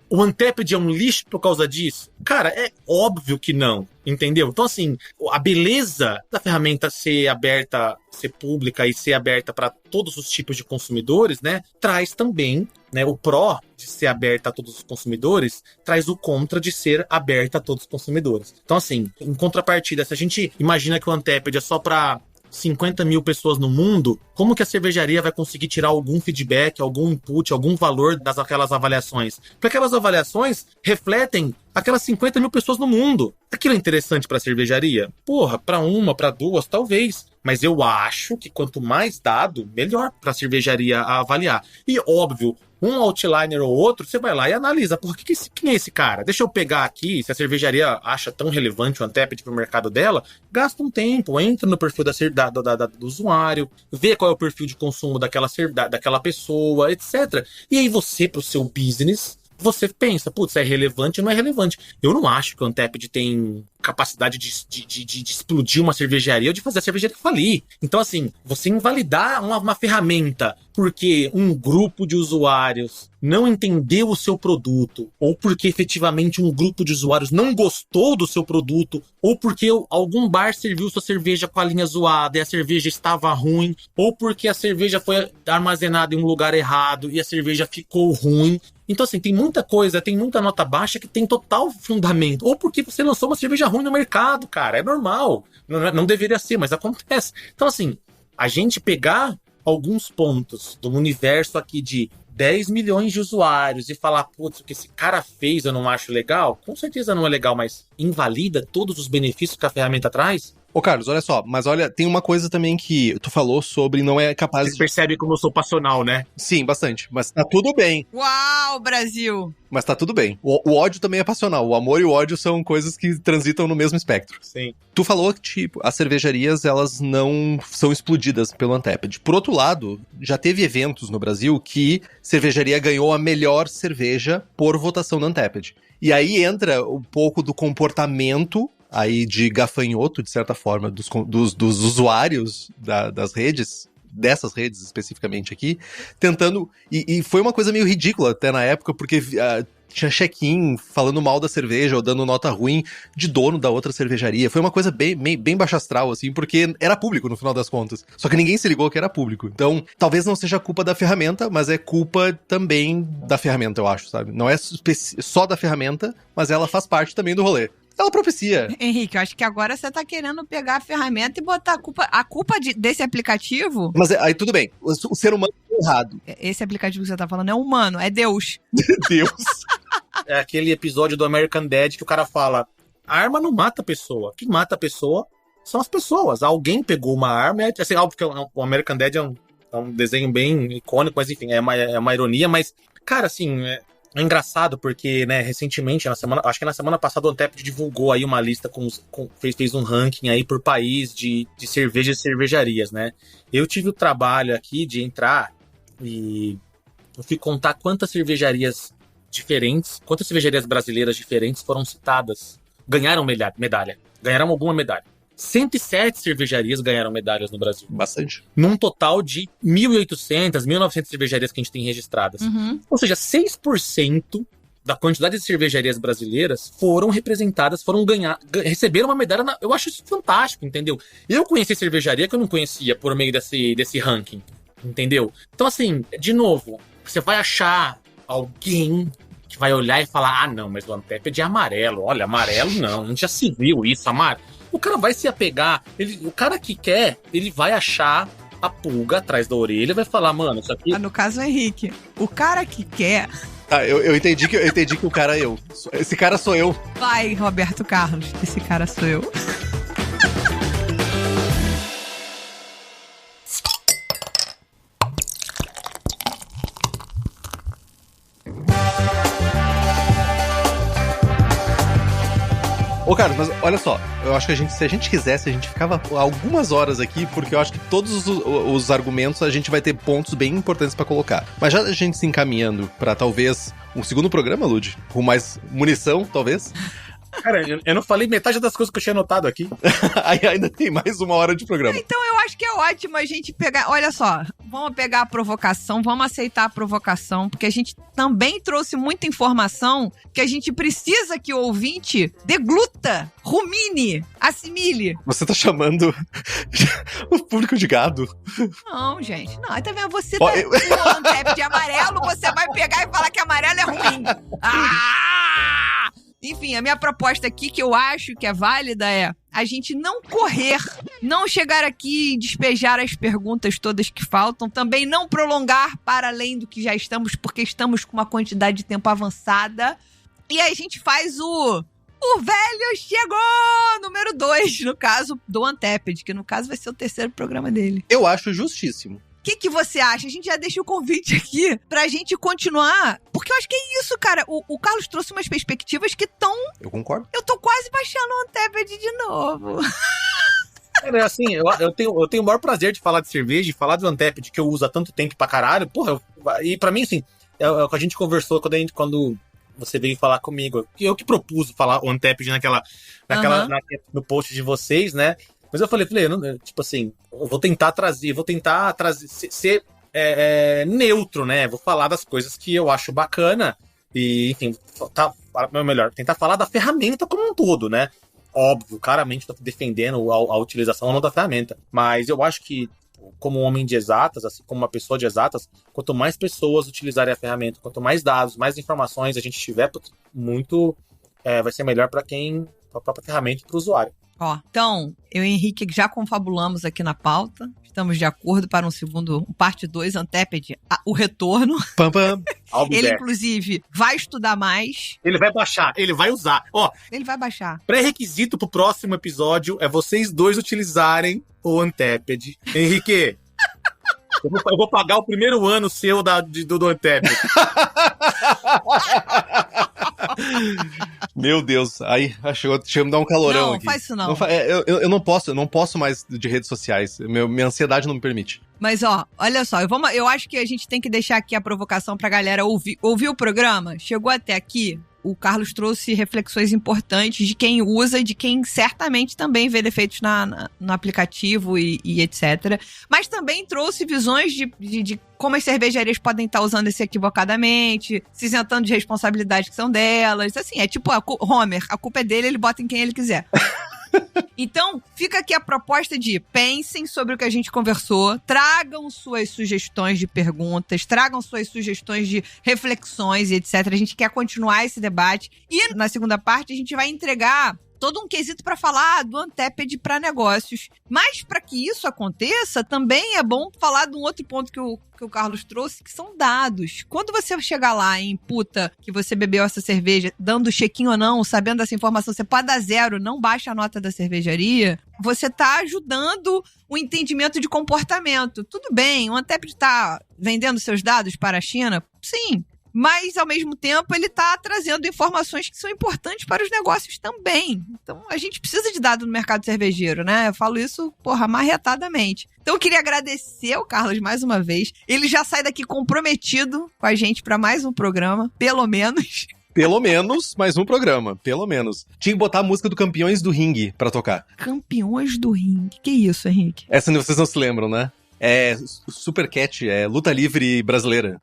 Speaker 4: o Untapped é um lixo por causa disso? Cara, é óbvio que não, entendeu? Então, assim, a beleza da ferramenta ser aberta, ser pública e ser aberta para todos os tipos de consumidores, né, traz também, né, o pró de ser aberta a todos os consumidores, traz o contra de ser aberta a todos os consumidores. Então, assim, em contrapartida, se a gente imagina que o Untapped é só para 50 mil pessoas no mundo, como que a cervejaria vai conseguir tirar algum feedback, algum input, algum valor daquelas avaliações? Porque aquelas avaliações refletem aquelas 50 mil pessoas no mundo. Aquilo é interessante para a cervejaria? Porra, para uma, para duas, talvez. Mas eu acho que quanto mais dado, melhor para a cervejaria avaliar. E óbvio, um outliner ou outro, você vai lá e analisa. Porra, quem é esse cara? Deixa eu pegar aqui, se a cervejaria acha tão relevante o Untapped pro mercado dela, gasta um tempo, entra no perfil do usuário, vê qual é o perfil de consumo daquela pessoa, etc. E aí você, pro seu business, você pensa, putz, é relevante ou não é relevante? Eu não acho que o Untapped tem capacidade de explodir uma cervejaria ou de fazer a cervejaria falir. Então, assim, você invalidar uma ferramenta porque um grupo de usuários não entendeu o seu produto, ou porque efetivamente um grupo de usuários não gostou do seu produto, ou porque algum bar serviu sua cerveja com a linha zoada e a cerveja estava ruim, ou porque a cerveja foi armazenada em um lugar errado e a cerveja ficou ruim. Então, assim, tem muita coisa, tem muita nota baixa que tem total fundamento. Ou porque você lançou uma cerveja ruim no mercado, cara. É normal. Não deveria ser, mas acontece. Então, assim, a gente pegar alguns pontos do universo aqui de 10 milhões de usuários e falar, putz, o que esse cara fez eu não acho legal, com certeza não é legal, mas invalida todos os benefícios que a ferramenta traz.
Speaker 1: Ô, Carlos, olha só, mas olha, tem uma coisa também que tu falou sobre não é capaz
Speaker 4: Você percebe como eu sou passional, né?
Speaker 1: Sim, bastante, mas tá tudo bem.
Speaker 3: Uau, Brasil!
Speaker 1: Mas tá tudo bem. O ódio também é passional. O amor e o ódio são coisas que transitam no mesmo espectro.
Speaker 4: Sim.
Speaker 1: Tu falou que, tipo, as cervejarias, elas não são explodidas pelo Untapped. Por outro lado, já teve eventos no Brasil que cervejaria ganhou a melhor cerveja por votação no Untapped. E aí entra um pouco do comportamento aí de gafanhoto, de certa forma, dos usuários das redes, dessas redes especificamente aqui, tentando... E foi uma coisa meio ridícula até na época, porque tinha check-in falando mal da cerveja ou dando nota ruim de dono da outra cervejaria. Foi uma coisa bem baixa astral, assim, porque era público no final das contas. Só que ninguém se ligou que era público. Então, talvez não seja culpa da ferramenta, mas é culpa também da ferramenta, eu acho, sabe? Não é só da ferramenta, mas ela faz parte também do rolê. Ela propicia.
Speaker 3: Henrique, eu acho que agora você tá querendo pegar a ferramenta e botar a culpa desse aplicativo...
Speaker 1: Mas aí tudo bem, o ser humano é errado.
Speaker 3: Esse aplicativo que você tá falando é humano, é Deus.
Speaker 1: Deus.
Speaker 4: É aquele episódio do American Dad que o cara fala, a arma não mata a pessoa, quem mata a pessoa são as pessoas. Alguém pegou uma arma, assim, óbvio que o American Dad é um desenho bem icônico, mas enfim, é uma ironia, mas, cara, assim... É engraçado porque, né, recentemente, acho que na semana passada o Untapped divulgou aí uma lista fez um ranking aí por país de cervejas e cervejarias, né? Eu tive o trabalho aqui de entrar e eu fui contar quantas cervejarias brasileiras diferentes foram citadas, ganharam medalha, ganharam alguma medalha. 107 cervejarias ganharam medalhas no Brasil.
Speaker 1: Bastante.
Speaker 4: Num total de 1.800, 1.900 cervejarias que a gente tem registradas.
Speaker 3: Uhum.
Speaker 4: Ou seja, 6% da quantidade de cervejarias brasileiras foram representadas, receberam uma medalha. Eu acho isso fantástico, entendeu? Eu conheci cervejaria que eu não conhecia por meio desse ranking, entendeu? Então, assim, de novo, você vai achar alguém que vai olhar e falar, não, mas o Anteped é amarelo. Olha, amarelo não já se viu isso, amarelo. O cara vai se apegar, o cara que quer, ele vai achar a pulga atrás da orelha e vai falar, mano, isso aqui...
Speaker 3: No caso, o Henrique, o cara que quer...
Speaker 1: Eu entendi que o cara é eu. Esse cara sou eu.
Speaker 3: Vai, Roberto Carlos, esse cara sou eu.
Speaker 1: Ô, Carlos, mas olha só, eu acho que se a gente quisesse, a gente ficava algumas horas aqui, porque eu acho que todos os argumentos a gente vai ter pontos bem importantes pra colocar. Mas já a gente se encaminhando pra talvez um segundo programa, Lud, com mais munição, talvez.
Speaker 4: Cara, eu não falei metade das coisas que eu tinha anotado aqui.
Speaker 1: Aí ainda tem mais 1 hora de programa.
Speaker 3: Então eu acho que é ótimo a gente pegar... Olha só, vamos pegar a provocação, vamos aceitar a provocação, porque a gente também trouxe muita informação que a gente precisa que o ouvinte degluta, rumine, assimile.
Speaker 1: Você tá chamando o público de gado?
Speaker 3: Não, gente. Não, tá vendo? Você tá com o Antep de amarelo, você vai pegar e falar que amarelo é ruim. Enfim, a minha proposta aqui, que eu acho que é válida, é a gente não correr, não chegar aqui e despejar as perguntas todas que faltam, também não prolongar para além do que já estamos, porque estamos com uma quantidade de tempo avançada. E aí a gente faz o velho chegou! Número 2, no caso, do Anteped, que no caso vai ser o 3º programa dele.
Speaker 1: Eu acho justíssimo.
Speaker 3: O que você acha? A gente já deixa o convite aqui pra gente continuar. Porque eu acho que é isso, cara. O Carlos trouxe umas perspectivas que estão...
Speaker 1: Eu concordo.
Speaker 3: Eu tô quase baixando o Anteped de novo.
Speaker 4: Assim, eu tenho o maior prazer de falar de cerveja, de falar do Anteped, que eu uso há tanto tempo pra caralho. Porra, e pra mim, assim, é o que a gente conversou quando você veio falar comigo. Eu que propus falar o Anteped no post de vocês, né? Mas eu falei, tipo assim, eu vou tentar trazer, ser neutro, né? Vou falar das coisas que eu acho bacana e, enfim, tentar falar da ferramenta como um todo, né? Óbvio, claramente tô defendendo a utilização ou não da ferramenta, mas eu acho que, como um homem de exatas, assim como uma pessoa de exatas, quanto mais pessoas utilizarem a ferramenta, quanto mais dados, mais informações a gente tiver, vai ser melhor para a própria ferramenta e para o usuário.
Speaker 3: Então, eu e o Henrique já confabulamos aqui na pauta. Estamos de acordo para parte 2, Anteped, o retorno.
Speaker 1: Pam, pam.
Speaker 3: Ele, inclusive, vai estudar mais.
Speaker 4: Ele vai baixar, ele vai usar.
Speaker 3: Ele vai baixar.
Speaker 4: Pré-requisito pro próximo episódio é vocês dois utilizarem o Anteped. Henrique, eu vou pagar o primeiro ano seu do Anteped.
Speaker 1: Meu Deus, aí chegou a me dar um calorão
Speaker 3: não,
Speaker 1: aqui.
Speaker 3: Não, faz isso não.
Speaker 1: Eu não posso mais de redes sociais. Minha ansiedade não me permite.
Speaker 3: Mas, olha só, eu acho que a gente tem que deixar aqui a provocação pra galera ouvir o programa. Chegou até aqui, o Carlos trouxe reflexões importantes de quem usa e de quem certamente também vê defeitos no aplicativo e etc. Mas também trouxe visões de como as cervejarias podem estar usando isso equivocadamente, se isentando de responsabilidades que são delas. Assim, é tipo Homer, a culpa é dele, ele bota em quem ele quiser. Então, fica aqui a proposta de pensem sobre o que a gente conversou, tragam suas sugestões de perguntas, tragam suas sugestões de reflexões e etc. A gente quer continuar esse debate. E na segunda parte, a gente vai entregar todo um quesito para falar do Anteped para negócios. Mas para que isso aconteça, também é bom falar de um outro ponto que o Carlos trouxe, que são dados. Quando você chegar lá e imputa que você bebeu essa cerveja, dando check-in ou não, sabendo dessa informação, você pode dar 0, não baixa a nota da cervejaria, você tá ajudando o entendimento de comportamento. Tudo bem, o Anteped tá vendendo seus dados para a China? Sim. Mas, ao mesmo tempo, ele está trazendo informações que são importantes para os negócios também. Então, a gente precisa de dado no mercado cervejeiro, né? Eu falo isso, marretadamente. Então, eu queria agradecer ao Carlos mais uma vez. Ele já sai daqui comprometido com a gente para mais um programa, pelo menos.
Speaker 1: Pelo menos mais um programa, pelo menos. Tinha que botar a música do Campeões do Ringue pra tocar.
Speaker 3: Campeões do Ringue? Que isso, Henrique?
Speaker 1: Essa vocês não se lembram, né? É Super Cat, é luta livre brasileira.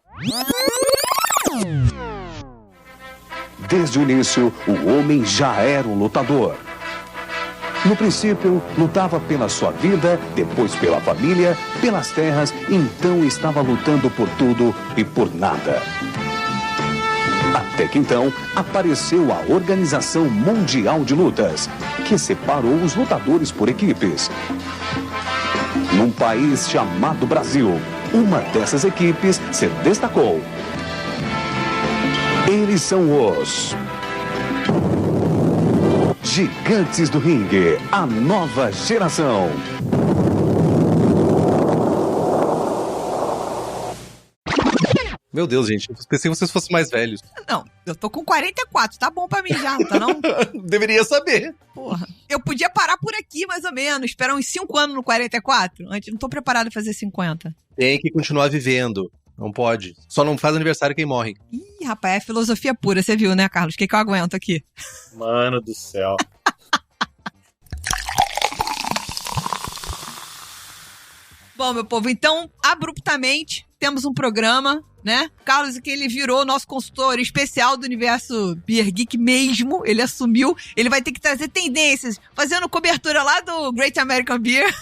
Speaker 6: Desde o início, o homem já era um lutador. No princípio, lutava pela sua vida, depois pela família, pelas terras, então estava lutando por tudo e por nada. Até que então, apareceu a Organização Mundial de Lutas, que separou os lutadores por equipes. Num país chamado Brasil, uma dessas equipes se destacou. Eles são os Gigantes do Ringue, a nova geração.
Speaker 1: Meu Deus, gente, eu pensei que vocês fossem mais velhos.
Speaker 3: Não, eu tô com 44, tá bom pra mim já, não tá não?
Speaker 1: Deveria saber.
Speaker 3: Porra. Eu podia parar por aqui, mais ou menos, esperar uns 5 anos no 44. Antes, não tô preparado a fazer 50.
Speaker 1: Tem que continuar vivendo. Não pode. Só não faz aniversário quem morre.
Speaker 3: Ih, rapaz, é filosofia pura, você viu, né, Carlos? O que eu aguento aqui?
Speaker 4: Mano do céu.
Speaker 3: Bom, meu povo, então, abruptamente, temos um programa, né? Carlos, que ele virou nosso consultor especial do universo Beer Geek mesmo. Ele assumiu. Ele vai ter que trazer tendências, fazendo cobertura lá do Great American Beer.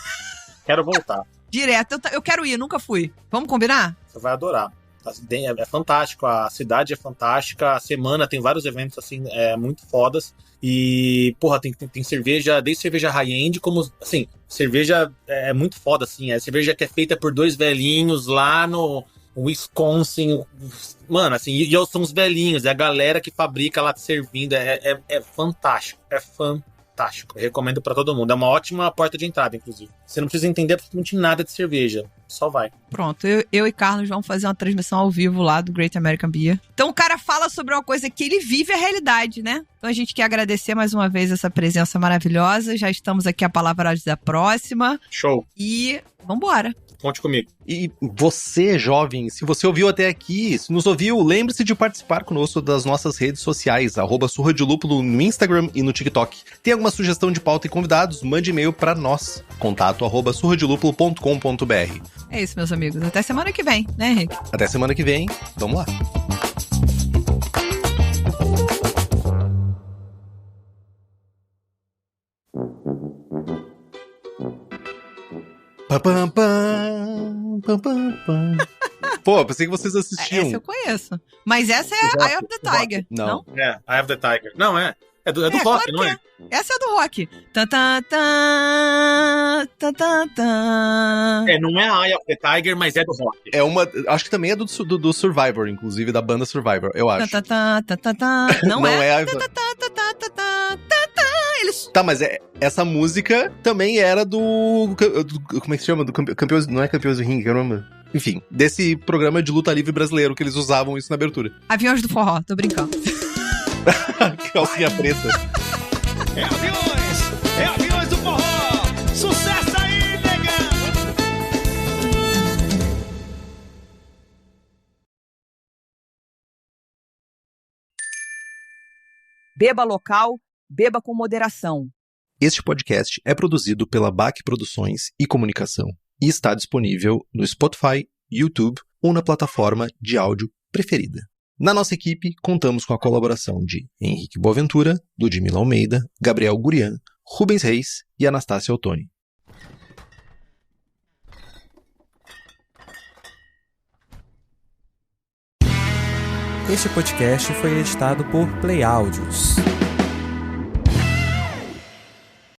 Speaker 4: Quero voltar.
Speaker 3: Direto. Eu quero ir, nunca fui. Vamos combinar?
Speaker 4: Você vai adorar. É fantástico, a cidade é fantástica, a semana tem vários eventos assim, muito fodas. E, porra, tem cerveja, desde cerveja high-end, como, assim, cerveja é muito foda, assim, é cerveja que é feita por 2 velhinhos lá no Wisconsin, mano, assim, e são os velhinhos, é a galera que fabrica lá te servindo, é fantástico, é fantástico. Eu recomendo pra todo mundo. É uma ótima porta de entrada, inclusive. Você não precisa entender absolutamente nada de cerveja. Só vai.
Speaker 3: Pronto, eu e Carlos vamos fazer uma transmissão ao vivo lá do Great American Beer. Então o cara fala sobre uma coisa que ele vive a realidade, né? Então a gente quer agradecer mais uma vez essa presença maravilhosa. Já estamos aqui a palavra da próxima.
Speaker 4: Show.
Speaker 3: E vambora.
Speaker 4: Conte comigo.
Speaker 1: E você, jovem, se você ouviu até aqui, se nos ouviu, lembre-se de participar conosco das nossas redes sociais, @surradilúpulo no Instagram e no TikTok. Tem alguma sugestão de pauta e convidados? Mande e-mail para nós, contato@surradilúpulo.com.br.
Speaker 3: É isso, meus amigos. Até semana que vem, né, Henrique?
Speaker 1: Até semana que vem. Vamos lá. Pam, pam, pam, pam, pam. Pô, pensei que vocês assistiam.
Speaker 3: Essa eu conheço. Mas essa é a Eye of the Tiger.
Speaker 1: Não.
Speaker 4: Eye of the Tiger. Não, é do rock,
Speaker 3: claro
Speaker 4: não é?
Speaker 3: Essa é do rock.
Speaker 4: Não é a Eye of the Tiger, mas é do rock.
Speaker 1: É uma. Acho que também é do Survivor, inclusive, da banda Survivor, eu acho.
Speaker 3: Não é.
Speaker 1: Eles... Tá, mas essa música também era do. Como é que se chama? Do campeões. Não é Campeões do Ringue, caramba. Enfim, desse programa de luta livre brasileiro que eles usavam isso na abertura.
Speaker 3: Aviões do Forró, tô brincando.
Speaker 1: Calcinha preta.
Speaker 7: É aviões do forró! Sucesso aí, negão!
Speaker 3: Beba local, beba com moderação.
Speaker 1: Este podcast é produzido pela BAC Produções e Comunicação e está disponível no Spotify, YouTube ou na plataforma de áudio preferida. Na nossa equipe, contamos com a colaboração de Henrique Boaventura, Ludmila Almeida, Gabriel Gurian, Rubens Reis e Anastácia Ottoni.
Speaker 8: Este podcast foi editado por Play Áudios.